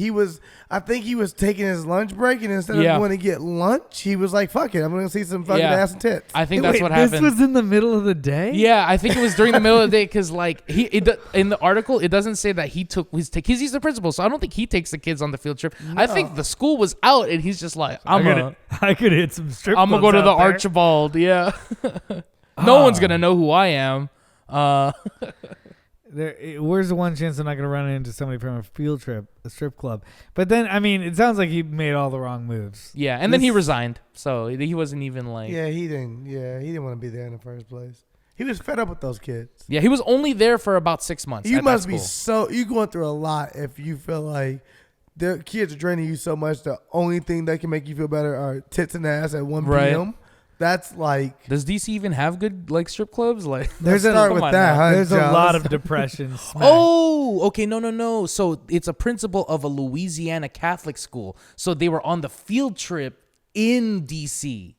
I think he was taking his lunch break, and instead of going to get lunch, he was like, "Fuck it, I'm going to see some fucking ass and tits." I think that's Wait, what this happened. was in the middle of the day? Yeah, I think it was during the middle of the day because, like, in the article, it doesn't say that he took his because he's the principal, so I don't think he takes the kids on the field trip. I think the school was out, and he's just like, I could hit some strip I'm gonna clubs go to the out there. Archibald. Yeah, no one's gonna know who I am. Where's the one chance I'm not going to run into somebody from a field trip, a strip club? But then, I mean, it sounds like he made all the wrong moves. Yeah, and then he resigned, so he wasn't even like. Yeah, he didn't. Yeah, he didn't want to be there in the first place. He was fed up with those kids. Yeah, he was only there for about 6 months. You at that must be school. you going through a lot if you feel like their kids are draining you so much. The only thing that can make you feel better are tits and ass at 1 Right. p.m. That's like. Does DC even have good like strip clubs? Like, Let's There's start come with on that. now. Huh, There's a Joe? lot of depression. smack. oh, okay, no. So it's a principal of a Louisiana Catholic school. So they were on the field trip in DC.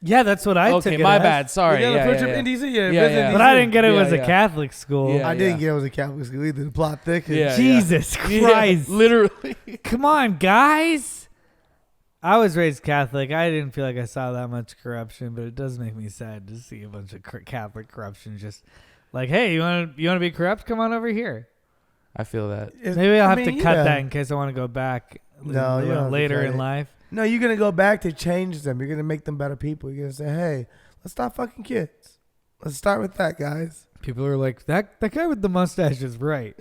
Yeah, that's what I took Okay, it my as. bad. Sorry. Yeah, the Yeah, first yeah, trip in yeah. DC. Yeah, visit yeah. DC. But I didn't get it Yeah, was a yeah. Catholic school. Yeah. I didn't get it was a Catholic school either. The plot thickens. Yeah. Jesus Yeah, Christ. literally. Come on, guys. I was raised Catholic. I didn't feel like I saw that much corruption, but it does make me sad to see a bunch of Catholic corruption. Just like, hey, you want to be corrupt? Come on over here. I feel that. Maybe I'll have to cut that in case I want to go back. No, you don't have to later cut in it. life. No, you're gonna go back to change them. You're gonna make them better people. You're gonna say, "Hey, let's stop fucking kids. Let's start with that, guys." People are like, that guy with the mustache is right.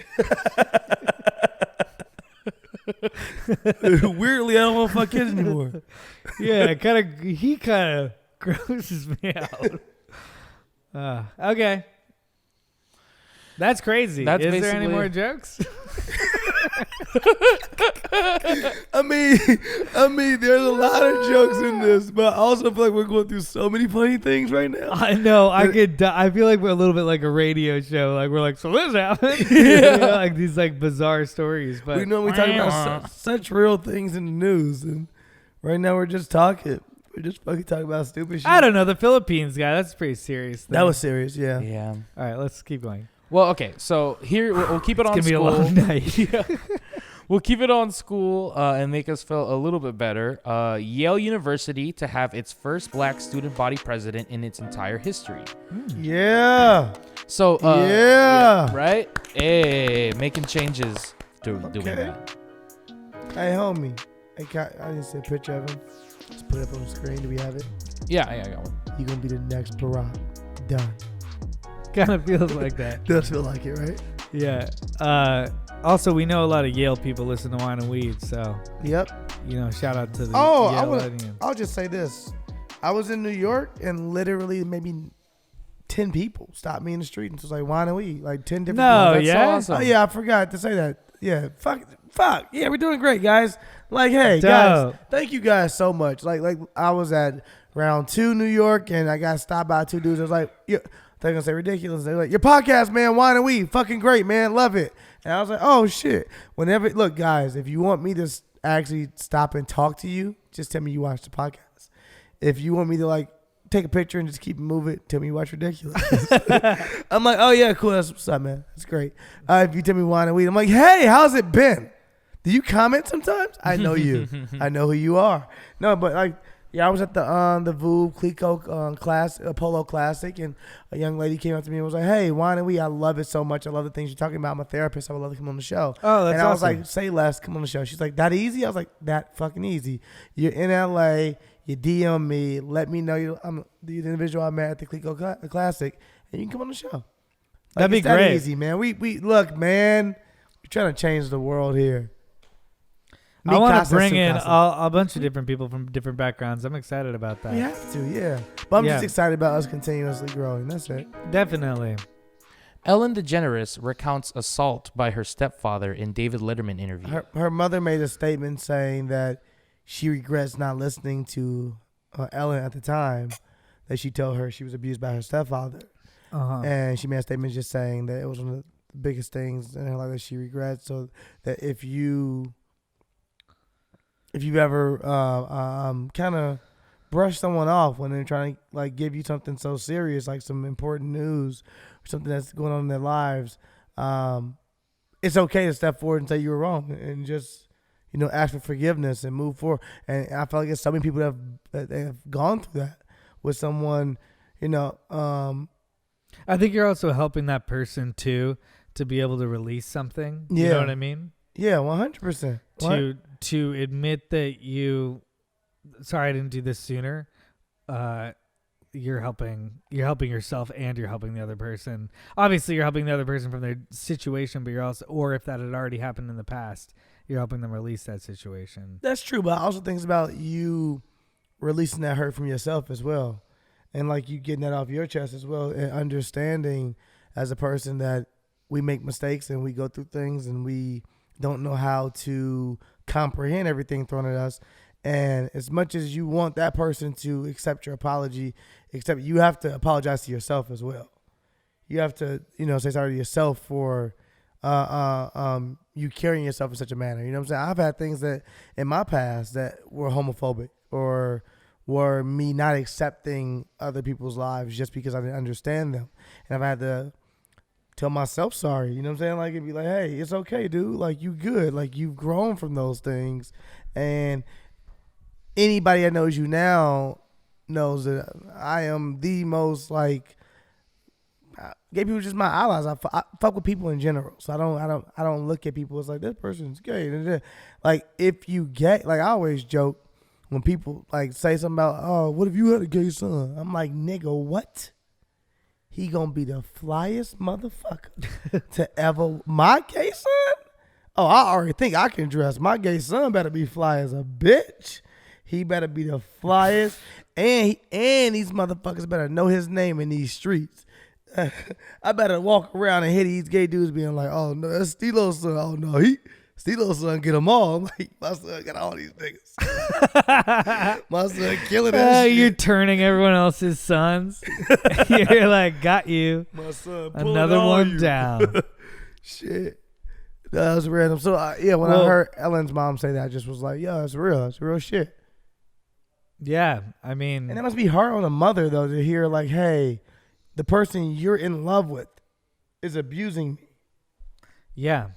Weirdly, I don't want to fuck kids anymore. Yeah, he kind of grosses me out. Okay. That's crazy. That's Is there any basically- more jokes? I mean, there's a lot of jokes in this, but I also feel like we're going through so many funny things right now. I know. I feel like we're a little bit like a radio show. Like we're like, so this happened. You know, like these like bizarre stories. But We normally talk about such real things in the news, and right now we're just talking. We're just fucking talking about stupid shit. I don't know. The Philippines guy. That's pretty serious. That was serious, yeah. Yeah. All right. Let's keep going. Well, okay. So here we'll keep it on It's gonna school. be a long night. Yeah. We'll keep it on school and make us feel a little bit better. Yale University to have its first black student body president in its entire history. Yeah. So Yeah. right? Hey, making changes. Doing Okay. that. Hey, homie. Hey, I didn't see a picture of him. Let's put it up on the screen. Do we have it? Yeah, I got one. You gonna be the next Barack. Done. Kind of feels like that. Does feel like it, right? Yeah. Also, we know a lot of Yale people listen to Wine and Weed, so Yep. shout out to the Oh, Yale I'll just say this. I was in New York and literally maybe 10 people stopped me in the street and was like, "Wine and Weed," like 10 different. No, people. That's so yeah. awesome. Oh yeah, I forgot to say that. Yeah, fuck. Yeah, we're doing great, guys. Like, hey, Dope. guys, thank you guys so much. Like I was at round 2 New York, and I got stopped by 2 dudes. I was like, yeah, they're gonna say ridiculous. They're like, your podcast, man, Wine and Weed, fucking great, man, love it. And I was like, oh shit. Look, guys, if you want me to actually stop and talk to you, just tell me you watch the podcast. If you want me to like take a picture and just keep it moving, tell me you watch Ridiculous. I'm like, oh yeah, cool, that's what's up, man. That's great. If you tell me Wine and Weed, I'm like, hey, how's it been? Do you comment sometimes? I know you. I know who you are. No, but like, yeah, I was at the VU Clico class, Polo Classic, and a young lady came up to me and was like, hey, Wine and Weed, I love it so much. I love the things you're talking about. I'm a therapist. I would love to come on the show. Oh, that's And I was awesome. like, say less, come on the show. She's like, that easy? I was like, that fucking easy. You're in LA, you DM me, let me know I'm the individual I met at the Clico Classic, and you can come on the show. Like, That'd be it's that great. easy, man. We look, man, we're trying to change the world here. I want Mikasa, to bring in Sukasa. a bunch of different people from different backgrounds. I'm excited about that. We have to, yeah. But I'm Yeah. just excited about us continuously growing. That's it. Definitely. Ellen DeGeneres recounts assault by her stepfather in David Letterman interview. Her mother made a statement saying that she regrets not listening to Ellen at the time, that she told her she was abused by her stepfather. Uh-huh. And she made a statement just saying that it was one of the biggest things in her life that she regrets. So that if you've ever kind of brush someone off when they're trying to like give you something so serious, like some important news or something that's going on in their lives, it's okay to step forward and say you were wrong and just, ask for forgiveness and move forward. And I feel like it's so many people that have gone through that with someone, I think you're also helping that person too to be able to release something. You Yeah. know what I mean? yeah, 100%. To admit that sorry, I didn't do this sooner. You're helping yourself and you're helping the other person. Obviously, you're helping the other person from their situation, but you're also, or if that had already happened in the past, you're helping them release that situation. That's true, but I also think it's about you releasing that hurt from yourself as well. And like you getting that off your chest as well, and understanding as a person that we make mistakes and we go through things and we don't know how to comprehend everything thrown at us. And as much as you want that person to accept your apology, you have to apologize to yourself as well. You have to, say sorry to yourself for you carrying yourself in such a manner. You know what I'm saying? I've had things that in my past that were homophobic or were me not accepting other people's lives just because I didn't understand them. And I've had to tell myself sorry. You know what I'm saying? Like, it'd be like, hey, it's okay, dude. Like, you good. Like, you've grown from those things. And anybody that knows you now knows that I am the most, like, gay people are just my allies. I fuck with people in general. So I don't look at people as like, this person's gay. Like, if you gay, like, I always joke when people like say something about, oh, what if you had a gay son? I'm like, nigga, what? He gonna be the flyest motherfucker to ever. My gay son? Oh, I already think I can dress. My gay son better be fly as a bitch. He better be the flyest, and these motherfuckers better know his name in these streets. I better walk around and hit these gay dudes being like, oh no, that's Steelo's son. Oh no, Steelo's son get them all. I'm like, my son got all these niggas. My son killing that shit. You're turning everyone else's sons. You're like, got you. My son Another one down. Shit. That was random. So, when I heard Ellen's mom say that, I just was like, yo, it's real. It's real shit. Yeah, I mean. And it must be hard on a mother, though, to hear, like, hey, the person you're in love with is abusing me. Yeah.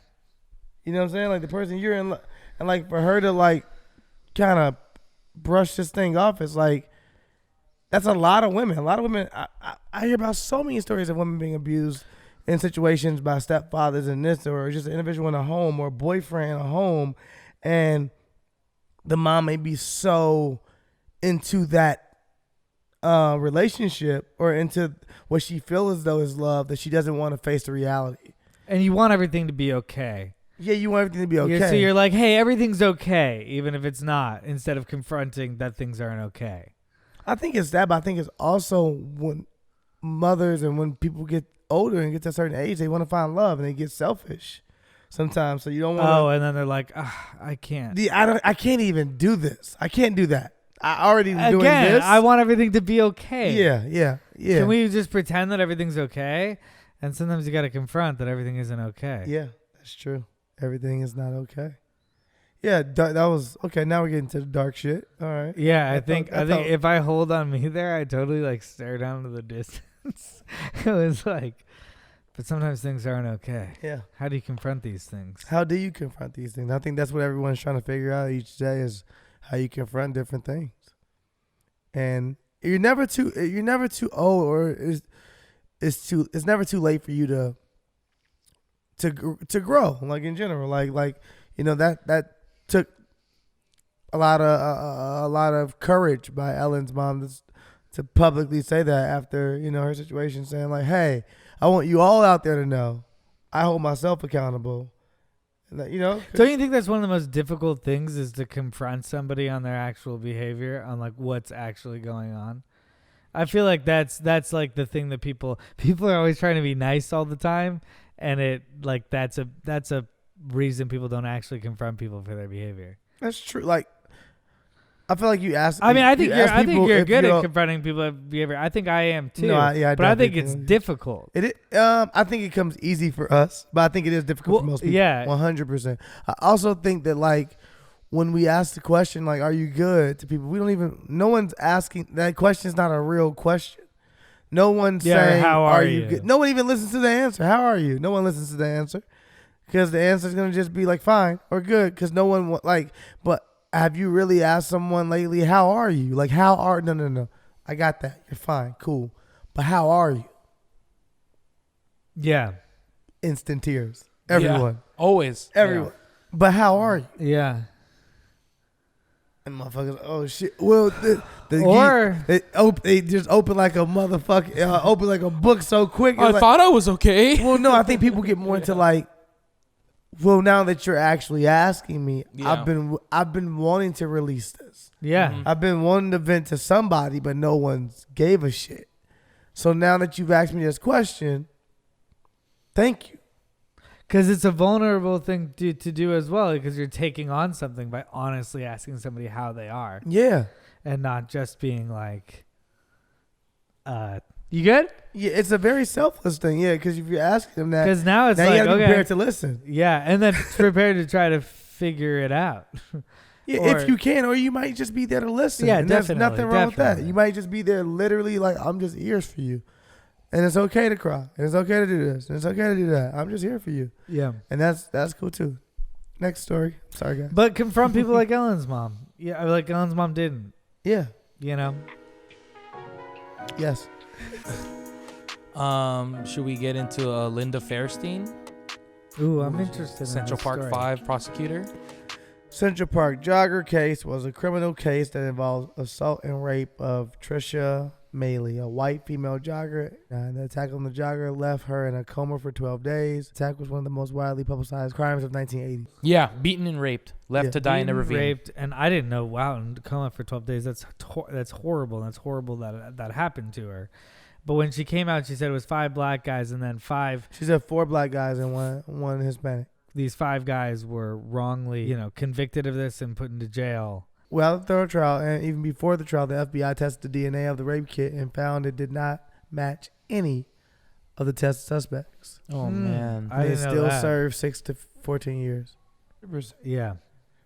You know what I'm saying? Like, the person you're in love. And, like, for her to, like, kind of brush this thing off, it's like, that's a lot of women. A lot of women, I hear about so many stories of women being abused in situations by stepfathers and this, or just an individual in a home or a boyfriend in a home, and the mom may be so into that relationship or into what she feels as though is love that she doesn't want to face the reality. And you want everything to be okay. Yeah, you want everything to be okay. So you're like, hey, everything's okay, even if it's not, instead of confronting that things aren't okay. I think it's that, but I think it's also when mothers and when people get older and get to a certain age, they want to find love and they get selfish sometimes. So you don't want to. Oh, and then they're like, I can't. I can't even do this. I can't do that. I already doing Again, this. I want everything to be okay. Yeah. Can we just pretend that everything's okay? And sometimes you got to confront that everything isn't okay. Yeah, that's true. Everything is not okay. Yeah, that was okay. Now we're getting to the dark shit. All right. Yeah, I think if I hold on me there, I totally like stare down to the distance. It was like, but sometimes things aren't okay. Yeah. How do you confront these things? How do you confront these things? I think that's what everyone's trying to figure out each day is how you confront different things. And you're never too old, or it's never too late for you to grow. Like in general, like that took a lot of courage by Ellen's mom to publicly say that after her situation, saying like, hey, I want you all out there to know I hold myself accountable. And that, Don't you think that's one of the most difficult things is to confront somebody on their actual behavior, on like what's actually going on? I feel like that's like the thing that people are always trying to be nice all the time, and it like that's a reason people don't actually confront people for their behavior. That's true. Like, I feel like you asked. I mean, I think you're good at you confronting people's behavior. I think I am too. No, but I think it's difficult. I think it comes easy for us, but I think it is difficult for most people. Yeah, 100%. I also think that like when we ask the question like, "Are you good?" to people, no one's asking that question. Is not a real question. No one's saying, "How are you?" Good? No one even listens to the answer. How are you? No one listens to the answer because the answer is gonna just be like fine or good because no one but. Have you really asked someone lately, how are you? Like, no. I got that. You're fine. Cool. But how are you? Yeah. Instant tears. Everyone. Yeah, always. Everyone. Yeah. But how are you? Yeah. And motherfuckers, oh shit. Well, they just open like a motherfucker, open like a book so quick. I thought I was okay. Well, no, I think people get more into like, well, now that you're actually asking me, yeah. I've been wanting to release this. Yeah. Mm-hmm. I've been wanting to vent to somebody, but no one's gave a shit. So now that you've asked me this question, thank you. Because it's a vulnerable thing to do as well, because you're taking on something by honestly asking somebody how they are. Yeah. And not just being like, you good? Yeah, it's a very selfless thing. Yeah, because if you're asking them that, because now it's now like, you gotta be okay, prepared to listen. Yeah, and then prepared to try to figure it out. Yeah, if you can, or you might just be there to listen. Yeah, and definitely. There's nothing wrong with that. You might just be there literally like, I'm just ears for you. And it's okay to cry. And it's okay to do this. And it's okay to do that. I'm just here for you. Yeah. And that's cool too. Next story. Sorry, guys. But confront people like Ellen's mom. Yeah, like Ellen's mom didn't. Yeah. Yes. Should we get into Linda Fairstein? Ooh, I'm interested Central in Park story. 5 prosecutor. Central Park jogger case was a criminal case that involved assault and rape of Trisha Maley, a white female jogger. The attack on the jogger left her in a coma for 12 days. The attack was one of the most widely publicized crimes of 1980. Yeah, beaten and raped, left to die in a ravine. Raped, and I didn't know. Wow, in coma for 12 days. That's horrible. That's horrible that happened to her. But when she came out, she said it was 5 black guys and then 5. She said 4 black guys and one Hispanic. These 5 guys were wrongly, convicted of this and put into jail. Well, the third trial, and even before the trial, the FBI tested the DNA of the rape kit and found it did not match any of the tested suspects. Oh, man. I didn't know still that. served 6 to 14 years. Yeah.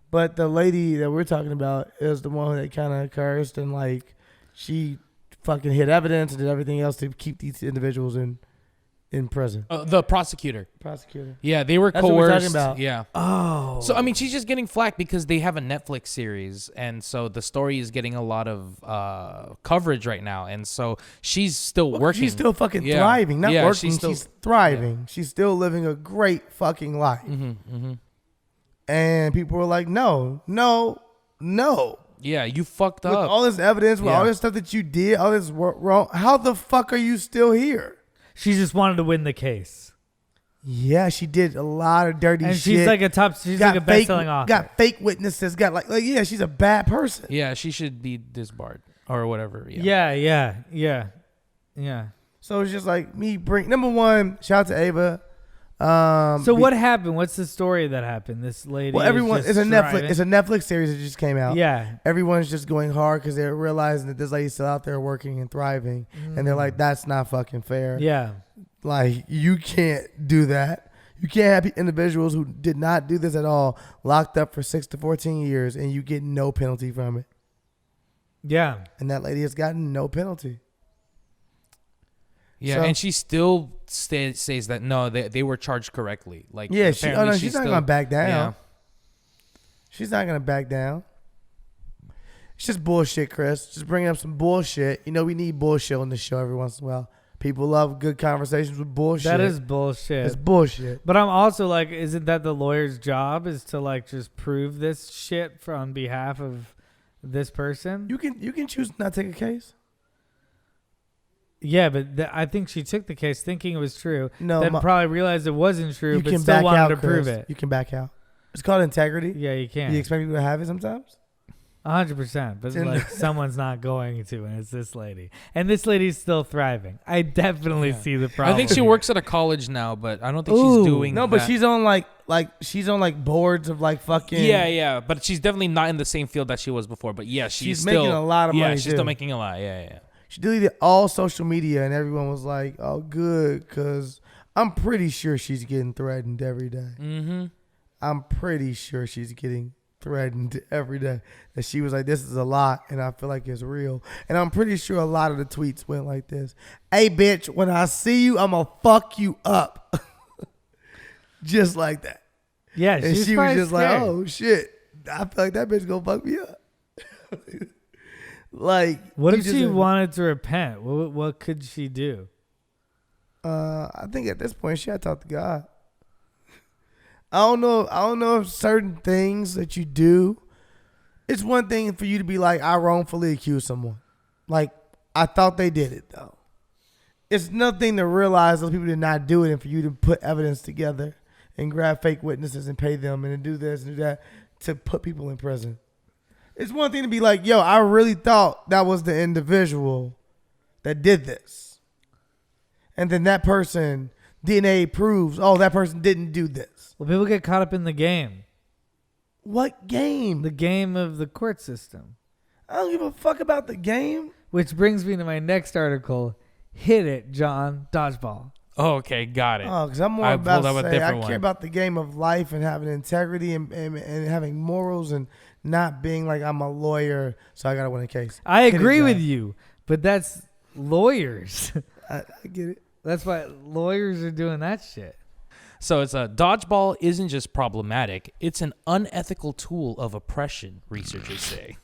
But the lady that we're talking about is the one that kind of cursed and like she fucking hid evidence and did everything else to keep these individuals in prison. The prosecutor. Yeah, they were That's coerced. what we're talking about. Yeah. Oh. So, I mean, she's just getting flack because they have a Netflix series. And so the story is getting a lot of coverage right now. And so she's still working. She's still fucking thriving. Not working, she's thriving. Yeah. She's still living a great fucking life. Mm-hmm, mm-hmm. And people were like, no. Yeah, you fucked With up. all this evidence, with all this stuff that you did, all this wrong, how the fuck are you still here? She just wanted to win the case. Yeah, she did a lot of dirty shit. And she's like a best-selling author. Got fake witnesses, yeah, she's a bad person. Yeah, she should be disbarred or whatever. Yeah. Yeah. So it's just like number one, shout out to Ava. So what happened? What's the story that happened? This lady. Well, everyone. is It's a just Netflix. driving. It's a Netflix series that just came out. Yeah. Everyone's just going hard because they're realizing that this lady's still out there working and thriving, and they're like, "That's not fucking fair." Yeah. Like, you can't do that. You can't have individuals who did not do this at all locked up for 6 to 14 years, and you get no penalty from it. Yeah. And that lady has gotten no penalty. Yeah, So- and she still says that no, they were charged correctly. Like, Yeah, apparently she's not gonna back down. Yeah. She's not gonna back down. It's just bullshit, Chris. Just bringing up some bullshit. You know, we need bullshit on the show every once in a while. People love good conversations with bullshit. That is bullshit. It's bullshit. But I'm also like, isn't that the lawyer's job is to like just prove this shit on behalf of this person? You can choose to not take a case. Yeah, but I think she took the case thinking it was true. No, then probably realized it wasn't true, you but can still back wanted out, to Chris. prove it. You can back out. It's called integrity. Yeah, you can. You expect people to have it sometimes? 100%. But like someone's not going to, and it's this lady. And this lady's still thriving. I definitely see the problem. I think she works at a college now, but I don't think Ooh. she's doing No, but that. she's on she's on like boards of like fucking. Yeah, but she's definitely not in the same field that she was before. But yeah, She's still, making a lot of yeah, money, she's too. still making a lot. Yeah. She deleted all social media, and everyone was like, "Oh, good," because I'm pretty sure she's getting threatened every day. Mm-hmm. I'm pretty sure she's getting threatened every day. That she was like, "This is a lot," and I feel like it's real. And I'm pretty sure a lot of the tweets went like this: "Hey, bitch, when I see you, I'm gonna fuck you up," just like that. Yeah, And she's she was probably just like, scared. "Oh shit, I feel like that bitch gonna fuck me up." Like, What you if just she said- wanted to repent? What could she do? I think at this point she had to talk to God. I don't know if certain things that you do. It's one thing for you to be like, I wrongfully accused someone. Like, I thought they did it though. It's nothing to realize those people did not do it, and for you to put evidence together and grab fake witnesses and pay them and to do this and do that to put people in prison. It's one thing to be like, yo, I really thought that was the individual that did this. And then that person, DNA proves, oh, that person didn't do this. Well, people get caught up in the game. What game? The game of the court system. I don't give a fuck about the game. Which brings me to my next article. Hit it, John. Dodgeball. Oh, okay, got it. Oh, because I'm more I about pulled up a to say, I different care one. about the game of life and having integrity and having morals and not being like I'm a lawyer, so I got to win a case. I Hit it, agree with John. you, but that's lawyers. I get it. That's why lawyers are doing that shit. So it's dodgeball isn't just problematic; it's an unethical tool of oppression. Researchers say.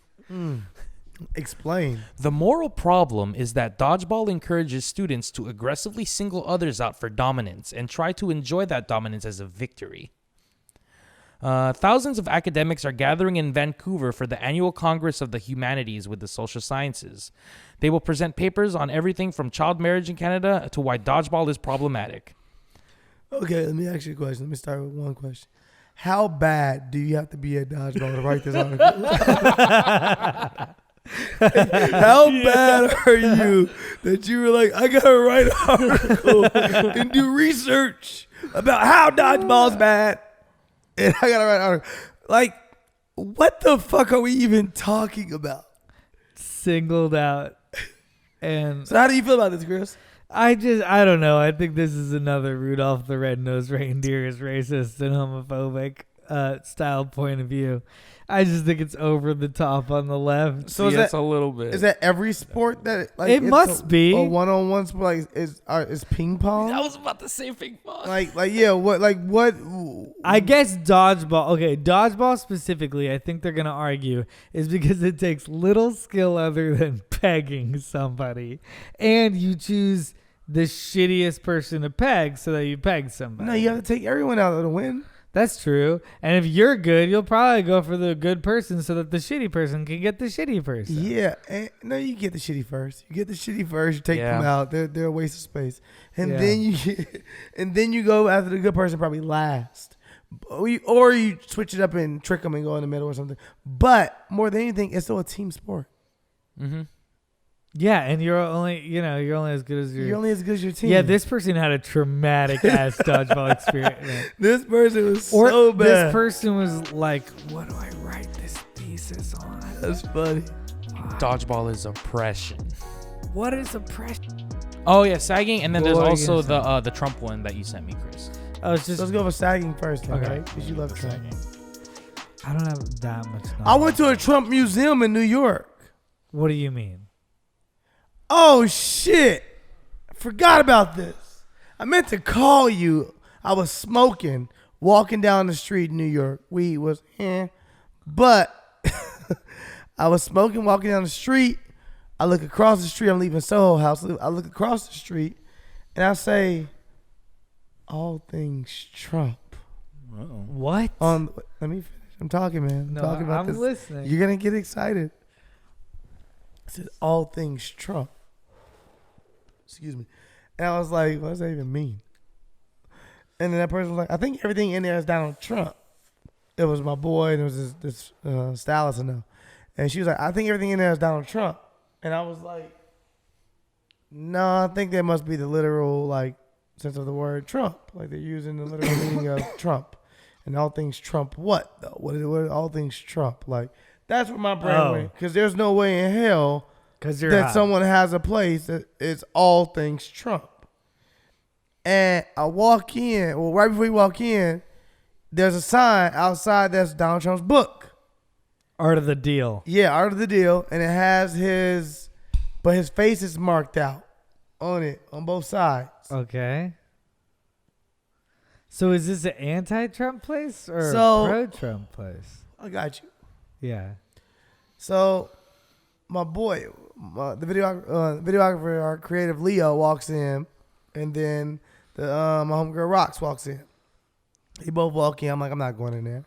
Explain. The moral problem is that dodgeball encourages students to aggressively single others out for dominance and try to enjoy that dominance as a victory. Thousands of academics are gathering in Vancouver for the annual Congress of the Humanities with the Social Sciences. They will present papers on everything from child marriage in Canada to why dodgeball is problematic. Okay, let me ask you a question. Let me start with one question. How bad do you have to be at dodgeball to write this article? How bad are you that you were like, I gotta write an article and do research about how dodgeball's bad, and I gotta write an article? Like, what the fuck are we even talking about? Singled out. And So how do you feel about this, Chris? I don't know. I think this is another Rudolph the Red-Nosed Reindeer is racist and homophobic style point of view. I just think it's over the top on the left. So yes, a little bit. Is that every sport that like It it's must be. a one-on-one sport? Like is ping pong? I was about to say ping pong. Like yeah, what? I guess dodgeball. Okay, dodgeball specifically, I think they're going to argue, is because it takes little skill other than pegging somebody. And you choose the shittiest person to peg so that you peg somebody. No, you have to take everyone out to win. That's true. And if you're good, you'll probably go for the good person so that the shitty person can get the shitty person. Yeah, no, you get the shitty first. You get the shitty first. You take them out. They're a waste of space, and then you go after the good person probably last, or you switch it up and trick them and go in the middle or something. But more than anything, it's still a team sport. Mm-hmm. Yeah, and you're only as good as You're only as good as your team. Yeah, this person had a traumatic ass dodgeball experience. This person was Or so bad. this person was like, what do I write this thesis on? That's funny. Dodgeball is oppression. What is oppression? Oh yeah, sagging, and then there's Boy, also yes. the Trump one that you sent me, Chris. Oh, it's just Let's go for sagging first, Okay. right? Because you love sagging. I don't have that much knowledge. I went to a Trump museum in New York. What do you mean? Oh shit! Forgot about this. I meant to call you. I was smoking, walking down the street in New York. Weed was but I was smoking, walking down the street. I look across the street. I'm leaving Soho House. I look across the street, and I say, "All things Trump." What? Let me finish. I'm talking, man. No, talking about I'm this. listening. You're gonna get excited. I said, "All things Trump." Excuse me. And I was like, "What does that even mean?" And then that person was like, "I think everything in there is Donald Trump." It was my boy, and it was this stylist, I know. And she was like, "I think everything in there is Donald Trump." And I was like, "No, I think that must be the literal sense of the word Trump. Like they're using the literal meaning of Trump. And all things Trump what though? What are all things Trump? Like that's where my brain went. Because there's no way in hell that someone has a place that it's all things Trump. And I walk in, well, right before you walk in, there's a sign outside that's Donald Trump's book. Art of the Deal. Yeah, Art of the Deal. And it has his face is marked out on it, on both sides. Okay. So is this an anti-Trump place or So- a pro-Trump place? I got you. Yeah. So, my boy, the videographer, our creative Leo, walks in, and then my homegirl Rox walks in. They both walk in. I'm like, I'm not going in there.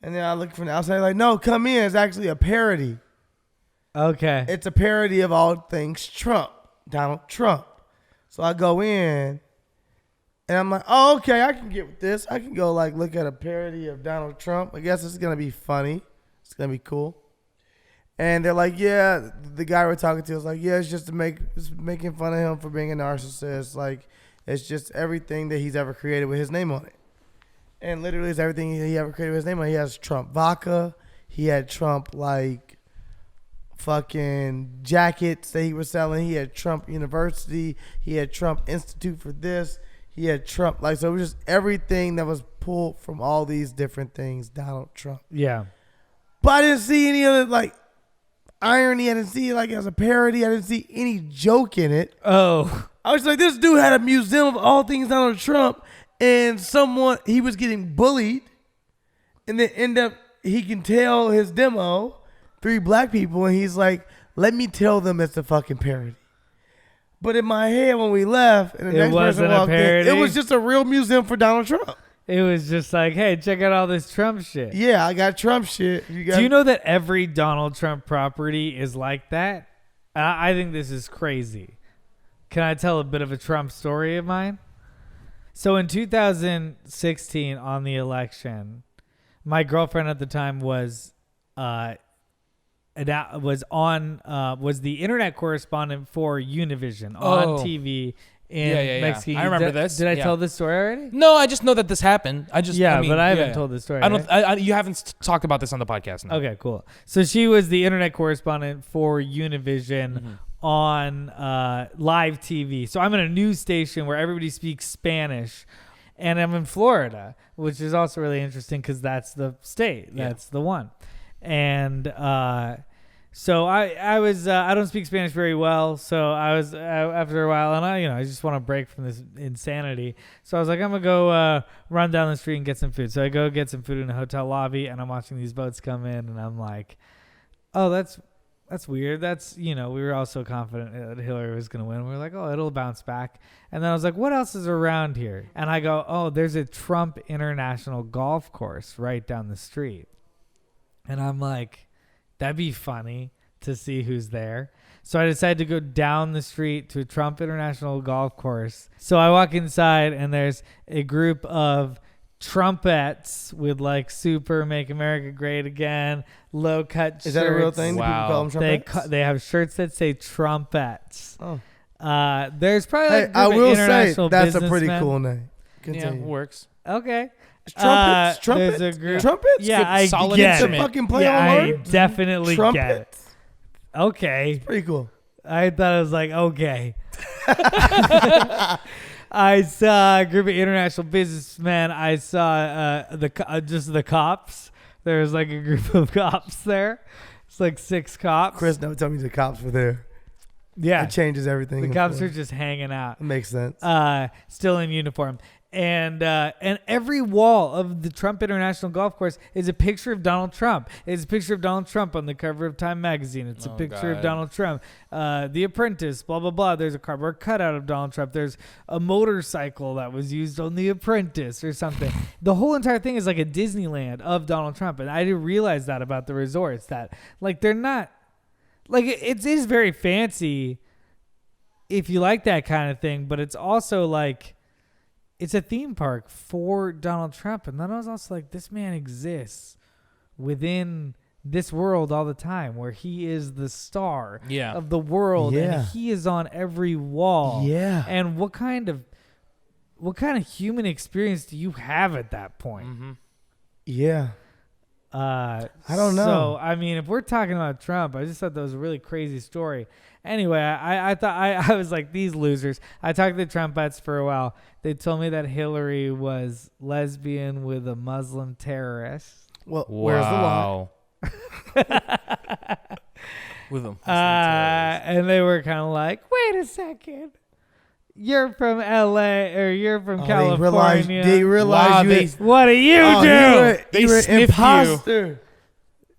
And then I look from the outside, like, no, come in. It's actually a parody. Okay. It's a parody of all things Trump, Donald Trump. So I go in, and I'm like, oh, okay, I can get with this. I can go look at a parody of Donald Trump. I guess it's gonna be funny. It's gonna be cool. And they're like, yeah, the guy we're talking to is like, yeah, it's just it's making fun of him for being a narcissist. Like, it's just everything that he's ever created with his name on it. And literally it's everything he ever created with his name on it. He has Trump vodka. He had Trump, fucking jackets that he was selling. He had Trump University. He had Trump Institute for this. He had Trump. So it was just everything that was pulled from all these different things, Donald Trump. Yeah. But I didn't see any other, irony. I didn't see it as a parody. I didn't see any joke in it. Oh. I was like, this dude had a museum of all things Donald Trump, and he was getting bullied, and then he can tell his demo, 3 black people, and he's like, let me tell them it's a fucking parody. But in my head, when we left, and the next person walked in, it was just a real museum for Donald Trump. It was just like, hey, check out all this Trump shit. Yeah, I got Trump shit. Do you know that every Donald Trump property is like that? I think this is crazy. Can I tell a bit of a Trump story of mine? So in 2016, on the election, my girlfriend at the time was the internet correspondent for Univision on TV in Mexico. I remember this. Did I tell this story already? No, I just know that this happened. But I haven't told this story. You haven't talked about this on the podcast. No. Okay, cool. So she was the internet correspondent for Univision on live TV. So I'm in a news station where everybody speaks Spanish, and I'm in Florida, which is also really interesting because that's the state. That's the one. And so I was I don't speak Spanish very well, so I was after a while, and I just want to break from this insanity. So I was like, I'm gonna go run down the street and get some food. So I go get some food in a hotel lobby, and I'm watching these boats come in, and I'm like, oh, that's weird. That's we were all so confident that Hillary was gonna win. We were like, oh, it'll bounce back. And then I was like, what else is around here? And I go, oh, there's a Trump International golf course right down the street. And I'm like, that'd be funny to see who's there. So I decided to go down the street to a Trump International golf course. So I walk inside, and there's a group of trumpets with like super make America great again, low cut shirts. Is that a real thing? Do people Wow. call them trumpets? They have shirts that say trumpets. Oh. There's probably like I will say international that's a pretty businessmen. cool name. Yeah, Continue. works. Okay. Trumpets, There's trumpets, a group. trumpets. Yeah, Good, I solid get It's a it. instrument. fucking play Yeah, on I words. definitely get it. Trumpets. Okay. Pretty cool. I thought it was like, okay. I saw a group of international businessmen. I saw just the cops. There was like a group of cops there. It's like 6 cops. Chris never told me the cops were there. Yeah. It changes everything. The cops are just hanging out. It makes sense. Still in uniform. And every wall of the Trump International Golf Course is a picture of Donald Trump. It's a picture of Donald Trump on the cover of Time magazine. It's a picture of God. Donald Trump. The Apprentice, blah, blah, blah. There's a cardboard cutout of Donald Trump. There's a motorcycle that was used on The Apprentice or something. The whole entire thing is like a Disneyland of Donald Trump. And I didn't realize that about the resorts, that like they're not, like it is very fancy if you like that kind of thing, but it's also like, it's a theme park for Donald Trump. And then I was also like, this man exists within this world all the time, where he is the star Yeah. of the world. Yeah. And he is on every wall. Yeah. And what kind of human experience do you have at that point? Mm-hmm. Yeah. I don't know. So, I mean, if we're talking about Trump, I just thought that was a really crazy story. Anyway, I thought I was like, these losers. I talked to the Trumpets for a while. They told me that Hillary was lesbian with a Muslim terrorist. Well, where's the law? With them. And they were kind of like, wait a second. You're from LA or you're from California. They realized Wow, you they- What do you do? They you're an sniffed you. imposter.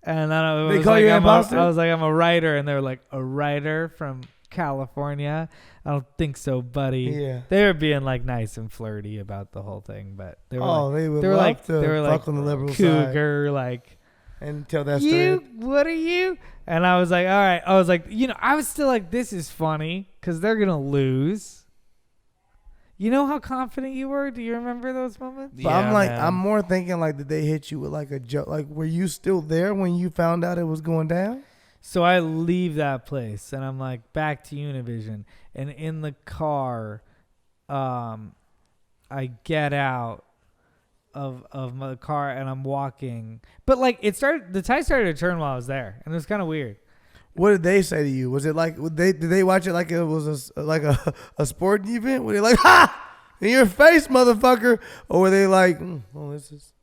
And then I They was call like, you an I imposter? was like, I'm a writer. And they were like, a writer from California? I don't think so, buddy. Yeah. They were being like nice and flirty about the whole thing, but they were Oh, like, they would they were love like, to they were fuck like on the liberal side cougar, like, and tell that you, story. what are you? And I was like, all right. I was like, I was still like, this is funny because they're going to lose. You know how confident you were? Do you remember those moments? But I'm like, I'm more thinking like, did they hit you with like a joke? Like, were you still there when you found out it was going down? So I leave that place and I'm like back to Univision, and in the car, I get out of my car and I'm walking, but like the tide started to turn while I was there, and it was kind of weird. What did they say to you? Was it like did they watch it like it was a sporting event? Were they like, ha, in your face, motherfucker? Or were they like, oh, this is,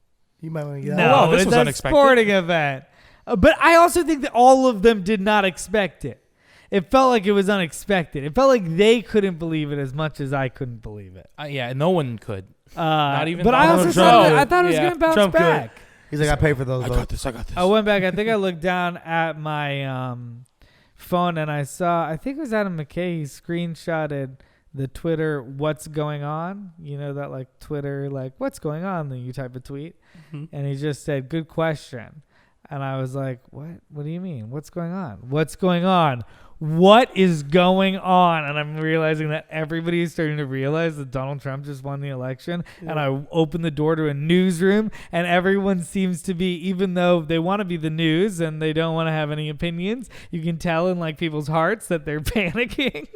you might want to get No, out? Wow, this it's was a unexpected. sporting event. But I also think that all of them did not expect it. It felt like it was unexpected. It felt like they couldn't believe it as much as I couldn't believe it. Yeah, no one could. Not even But I Donald also Trump. thought it was Yeah, going to bounce Trump could. back. He's like, I pay for those. I got this. I got this. I went back. I think I looked down at my phone and I saw, I think it was Adam McKay. He screenshotted the Twitter "What's going on?" You know that like Twitter like "What's going on?" Then you type a tweet, and he just said, "Good question," and I was like, "What? What do you mean? What's going on? What's going on? What is going on?" And I'm realizing that everybody is starting to realize that Donald Trump just won the election. Yeah. And I opened the door to a newsroom, and everyone seems to be, even though they want to be the news and they don't want to have any opinions, you can tell in like people's hearts that they're panicking.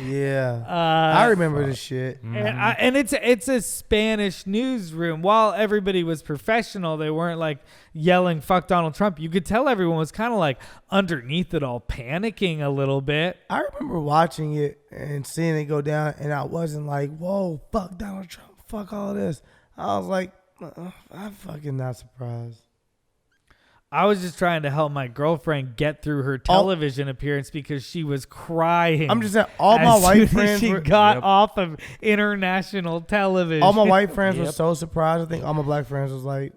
Yeah, I remember this shit. And it's a Spanish newsroom. While everybody was professional, they weren't like yelling "fuck Donald Trump." You could tell everyone was kind of like underneath it all, panicking a little bit. I remember watching it and seeing it go down, and I wasn't like, "Whoa, fuck Donald Trump, fuck all this." I was like, "I'm fucking not surprised." I was just trying to help my girlfriend get through her television appearance because she was crying. I'm just saying, all my white friends she got off of international television. All my white friends were so surprised. I think all my black friends was like,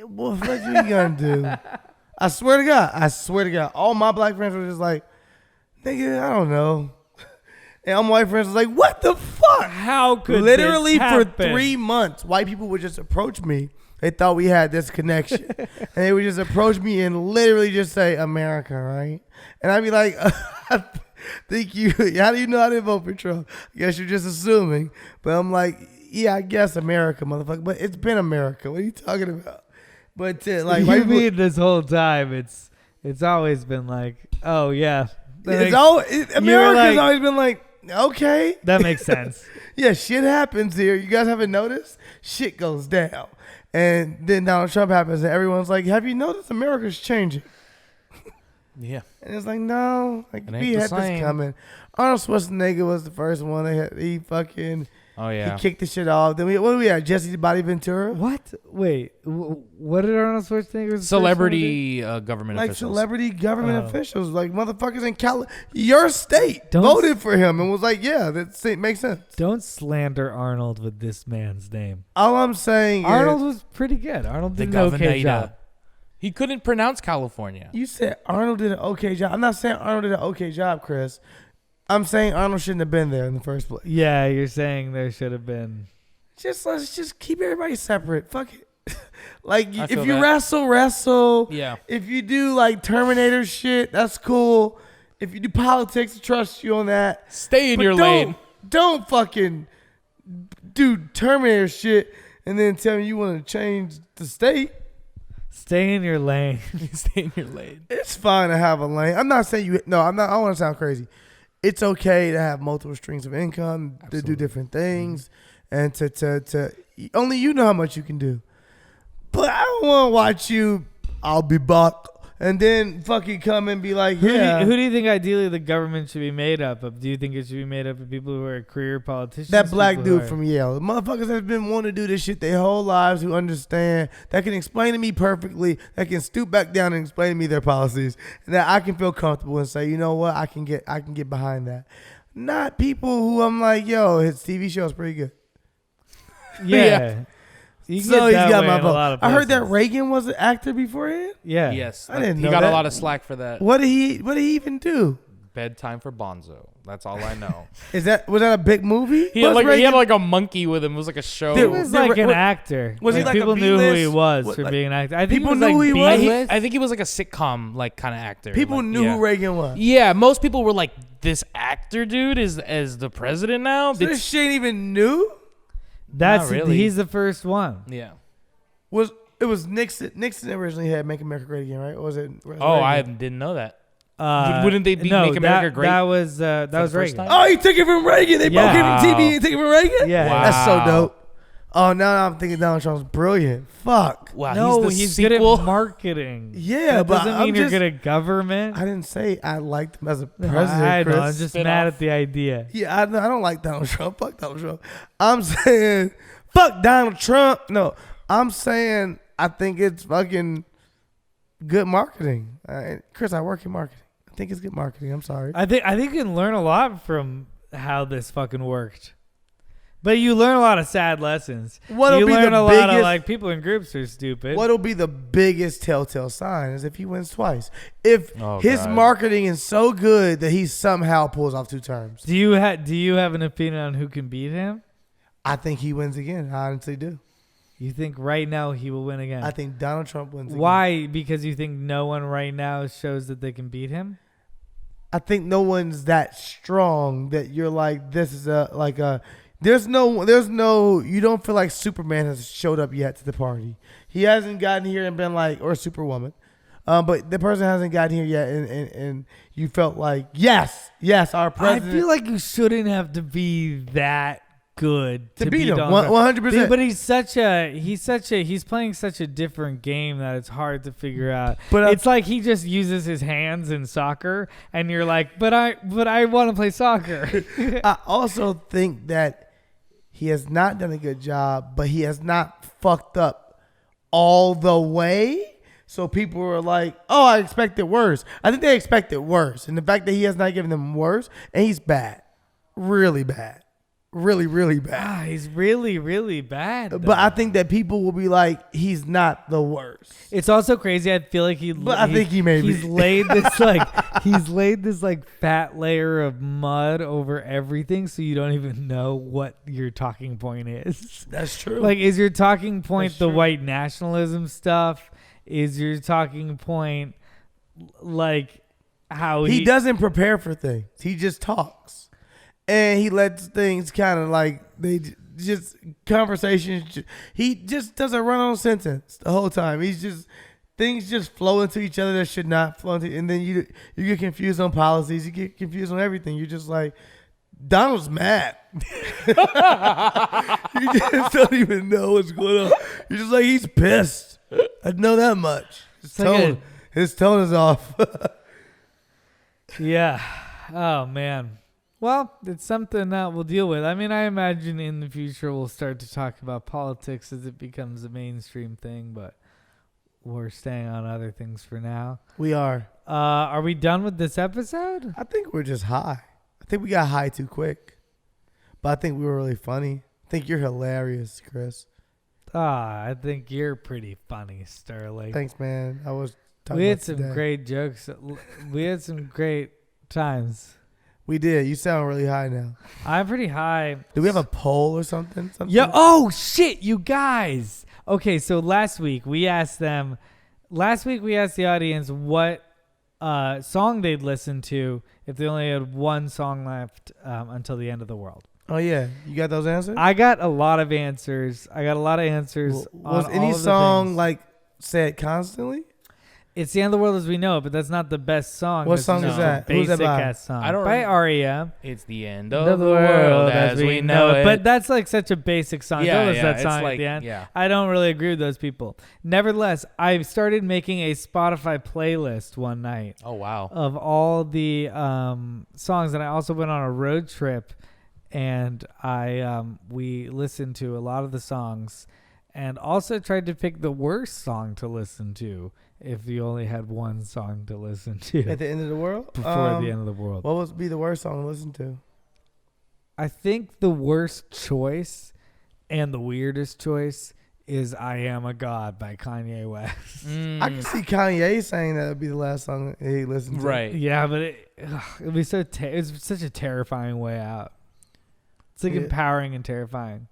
"What the fuck you gonna do?" I swear to God, all my black friends were just like, "Nigga, I don't know." And all my white friends was like, "What the fuck? How could literally this for happen? 3 months, white people would just approach me. They thought we had this connection. And they would just approach me and literally just say, "America, right?" And I'd be like, "Thank you. How do you know I didn't vote for Trump?" I guess you're just assuming. But I'm like, yeah, I guess America, motherfucker. But it's been America. What are you talking about? But Like, you mean this whole time it's always been like, oh yeah. America's always been like, okay. That makes sense. Yeah, shit happens here. You guys haven't noticed? Shit goes down. And then Donald Trump happens and everyone's like, have you noticed America's changing? Yeah. And it's like, no. Like, It ain't we the had this same. coming. Arnold Schwarzenegger was the first one. He fucking... Oh yeah. He kicked the shit off. Then what do we have? Jesse the Body Ventura? What? Wait. What did Arnold Schwarzenegger? Celebrity government Like officials. celebrity government officials. Like motherfuckers in your state voted for him and was like, yeah, that makes sense. Don't slander Arnold with this man's name. All I'm saying Arnold is... was pretty good. Arnold the did an okay governor. job. He couldn't pronounce California. You said Arnold did an okay job. I'm not saying Arnold did an okay job, Chris. I'm saying Arnold shouldn't have been there in the first place. Yeah, you're saying there should have been. Let's just keep everybody separate. Fuck it. Like I if feel you that. wrestle. Yeah. If you do like Terminator shit, that's cool. If you do politics, I trust you on that. Stay in But your lane. Don't fucking do Terminator shit and then tell me you want to change the state. Stay in your lane. Stay in your lane. It's fine to have a lane. I'm not saying you. No, I'm not. I want to sound crazy. It's okay to have multiple streams of income, to do different things, and to only you know how much you can do. But I don't want to watch you. I'll be back, and then fucking come and be like, yeah. Who do you think ideally the government should be made up of? Do you think it should be made up of people who are career politicians? That black people who dude are- from Yale. The motherfuckers have been wanting to do this shit their whole lives, who understand, that can explain to me perfectly, that can stoop back down and explain to me their policies, and that I can feel comfortable and say, you know what, I can get behind that. Not people who I'm like, yo, his TV show is pretty good. Yeah. You can So get he's that got way my in a lot vote. of I heard that places. Reagan was an actor beforehand. Yeah. Yes. I didn't he know got that. a lot of slack for that. What did he even do? Bedtime for Bonzo. That's all I know. Was that a big movie? he, had Was he had Reagan- like a monkey with him. It was like a show. He was like an what- actor. was he like a people knew who he B-list? was What, for like- being an actor. I think people he was knew who he was? B-list. I think he was like a sitcom like kind of actor. People like, knew yeah. who Reagan was. Yeah, most people were like, this actor dude is as the president now. So this shit ain't even new. That's Not really. He's the first one. Yeah. It was Nixon. Nixon originally had "Make America Great Again," right? Or was it? Oh, I Reagan? didn't know that. Wouldn't they be Make America Great That was the first Reagan. time? Oh, he took it from Reagan. They both gave him TV and took it from Reagan. Yeah. Wow. That's so dope. Oh, now I'm thinking Donald Trump's brilliant. Fuck. Wow, No, he's he's the sequel. good at marketing. Yeah, that but doesn't I'm mean you're just- good at government. I didn't say I liked him as a president. I know. Chris. I'm just Spin mad off. at the idea. Yeah, I don't like Donald Trump. Fuck Donald Trump. I'm saying fuck Donald Trump. No, I'm saying I think it's fucking good marketing. Chris, I work in marketing. I think it's good marketing. I'm sorry. I think you can learn a lot from how this fucking worked. But you learn a lot of sad lessons. What'll you be learn the a lot of biggest- like people in groups are stupid. What'll be the biggest telltale sign is if he wins twice. If Oh, his God. marketing is so good that he somehow pulls off 2 terms. Do you have an opinion on who can beat him? I think he wins again. I honestly do. You think right now he will win again? I think Donald Trump wins again. Why? Because you think no one right now shows that they can beat him? I think no one's that strong that you're like, this is there's no, you don't feel like Superman has showed up yet to the party. He hasn't gotten here and been like, or Superwoman. But the person hasn't gotten here yet and you felt like, yes, our president. I feel like you shouldn't have to be that good to beat him, Donald Trump. 100%. But he's playing such a different game that it's hard to figure out. But it's like he just uses his hands in soccer, and you're like, but I want to play soccer. I also think that he has not done a good job, but he has not fucked up all the way. So people are like, oh, I expected worse. I think they expected worse. And the fact that he has not given them worse, and he's bad. Really bad. Really, really bad. He's really, really bad. But I think that people will be like, he's not the worst. It's also crazy. I feel like I think he may be. He's laid this like fat layer of mud over everything, so you don't even know what your talking point is. That's true. Like, is your talking point That's the true. white nationalism stuff? Is your talking point like how he doesn't prepare for things. He just talks. And he lets things kind of like, they just conversations. He just does a run-on sentence the whole time. He's just things just flow into each other that should not flow into, and then you get confused on policies. You get confused on everything. You're just like, Donald's mad. You just don't even know what's going on. You're just like, he's pissed. I know that much. His tone is off. Yeah. Oh, man. Well, it's something that we'll deal with. I mean, I imagine in the future we'll start to talk about politics as it becomes a mainstream thing, but we're staying on other things for now. We are. Are we done with this episode? I think we're just high. I think we got high too quick. But I think we were really funny. I think you're hilarious, Chris. I think you're pretty funny, Sterling. Thanks, man. We had some great jokes. We had some great times. We did. You sound really high now. I'm pretty high. Do we have a poll or something? Yeah. Oh, shit, you guys. Okay, so last week we asked the audience what song they'd listen to if they only had one song left until the end of the world. Oh, yeah. You got those answers? I got a lot of answers. Was any song like said constantly? It's the end of the world as we know it, but that's not the best song. What song is that? Who's that by? Ass song. I don't by REM. It's the end of the world as we know it. But that's like such a basic song. Yeah, Don't listen to that song like, at the end. Yeah. I don't really agree with those people. Nevertheless, I started making a Spotify playlist one night. Oh, wow. Of all the songs, and I also went on a road trip, and we listened to a lot of the songs, and also tried to pick the worst song to listen to if you only had one song to listen to. At the end of the world? Before the end of the world. What would be the worst song to listen to? I think the worst choice and the weirdest choice is I Am a God by Kanye West. I can see Kanye saying that would be the last song he listened to. Right. Yeah, but it'd be it's such a terrifying way out. It's like empowering and terrifying.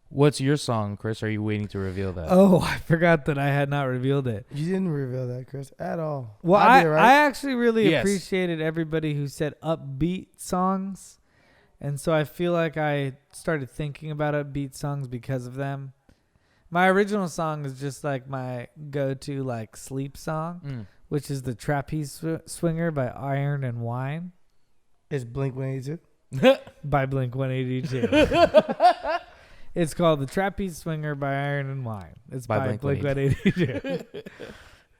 What's your song, Chris? Are you waiting to reveal that? Oh, I forgot that I had not revealed it. You didn't reveal that, Chris, at all. Well, I actually really appreciated everybody who said upbeat songs. And so I feel like I started thinking about upbeat songs because of them. My original song is just like my go-to like sleep song, which is the Trapeze Swinger by Iron and Wine. It's Blink-182? By Blink-182. It's called The Trapeze Swinger by Iron and Wine. It's by Blink-182.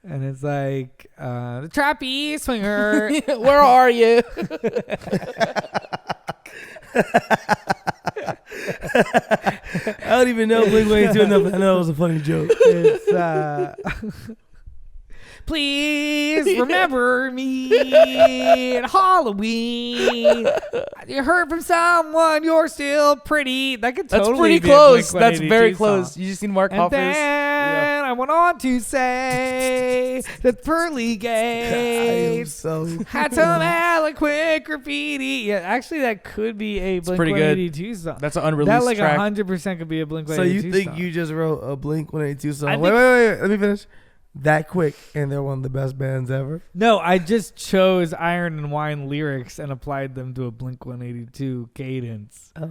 And it's like, the Trapeze Swinger. Where are you? I don't even know Blink-182 enough, but I know it was a funny joke. It's, please remember me at Halloween. You heard from someone you're still pretty. That could totally That's pretty be close. A That's very song. close. You just need Mark Hoppus. Then I went on to say that Pearly Gates had some eloquent graffiti. Yeah, actually, that could be a Blink-182 song. That's an unreleased track. track. That 100% could be a Blink-182 song. So you think you just wrote a Blink-182 song? Wait. Let me finish. That quick, and they're one of the best bands ever. No, I just chose Iron and Wine lyrics and applied them to a Blink-182 cadence. Oh.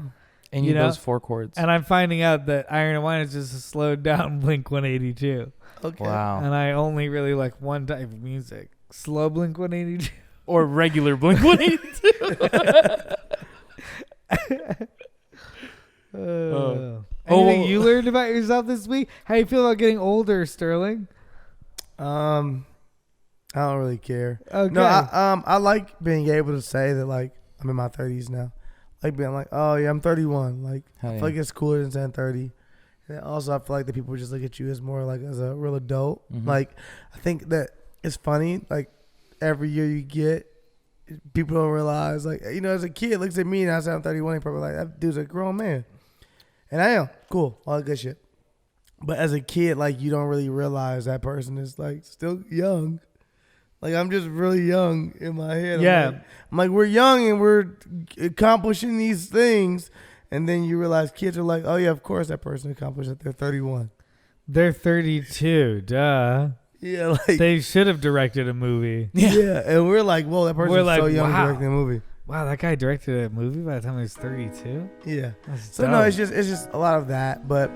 And you know those 4 chords. And I'm finding out that Iron and Wine is just a slowed down Blink-182. Okay. Wow. And I only really like one type of music. Slow Blink-182. Or regular Blink-182. Anything you learned about yourself this week? How you feel about getting older, Sterling? I don't really care. Okay. No, I like being able to say that, like, I'm in my 30s now. Like being like, oh yeah, I'm 31. Like, I feel like it's cooler than saying 30. And also, I feel like that people just look at you as more like as a real adult. Mm-hmm. Like, I think that it's funny. Like, every year you get, people don't realize. Like, you know, as a kid, looks at me and I say I'm 31. He probably like, that dude's a grown man, and I am cool, all that good shit. But as a kid, like, you don't really realize that person is, like, still young. Like, I'm just really young in my head. Yeah. I'm like, we're young and we're accomplishing these things. And then you realize kids are like, oh, yeah, of course that person accomplished it. They're 31. They're 32. Duh. Yeah, like. They should have directed a movie. Yeah. And we're like, whoa, that person's so young directing a movie. Wow, that guy directed a movie by the time he was 32. Yeah. That's So no, dope. it's just a lot of that. But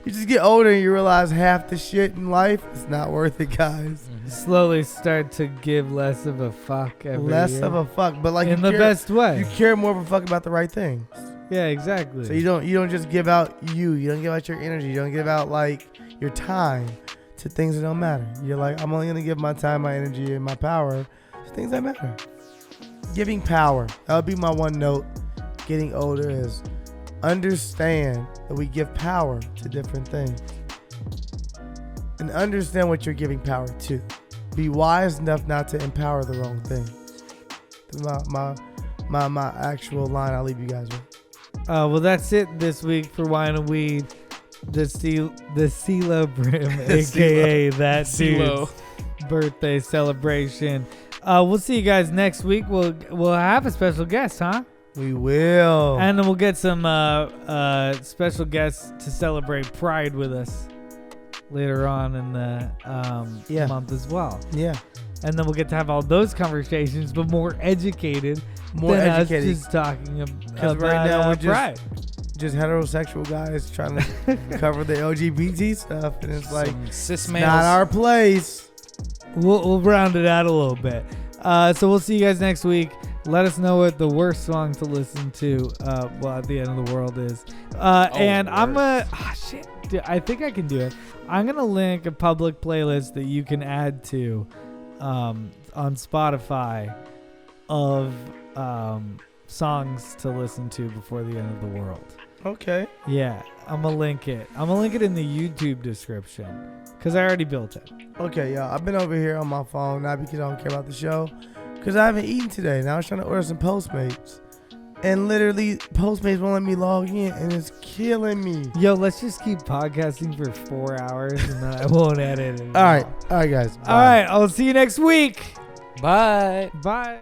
you just get older and you realize half the shit in life is not worth it, guys. Slowly start to give less of a fuck every Less year. of a fuck, but like in you the care, best way. You care more of a fuck about the right thing. Yeah, exactly. So you don't just give out you don't give out your energy, you don't give out like your time to things that don't matter. You're like, I'm only gonna give my time, my energy, and my power to things that matter. Giving power. That would be my one note. Getting older is understand that we give power to different things. And understand what you're giving power to. Be wise enough not to empower the wrong thing. My actual line I'll leave you guys with. Well, that's it this week for Wine and Weed. The Steelo Brim, a.k.a. that dude's birthday celebration. We'll see you guys next week. We'll have a special guest, huh? We will. And then we'll get some special guests to celebrate Pride with us later on in the month as well. Yeah. And then we'll get to have all those conversations, but more educated than us just talking about right now we're Pride. Just heterosexual guys trying to cover the LGBT stuff, and it's like cis it's males. not our place. We'll round it out a little bit. So we'll see you guys next week. Let us know what the worst song to listen to at the end of the world is. And I'm shit. Dude, I think I can do it. I'm gonna link a public playlist that you can add to on Spotify of songs to listen to before the end of the world. Okay. Yeah, I'm gonna link it. I'm gonna link it in the YouTube description because I already built it. Okay, y'all. I've been over here on my phone, not because I don't care about the show, because I haven't eaten today. Now I was trying to order some Postmates. And literally, Postmates won't let me log in, and it's killing me. Yo, let's just keep podcasting for 4 hours, and then I won't edit it. All right, guys. All right, I'll see you next week. Bye. Bye.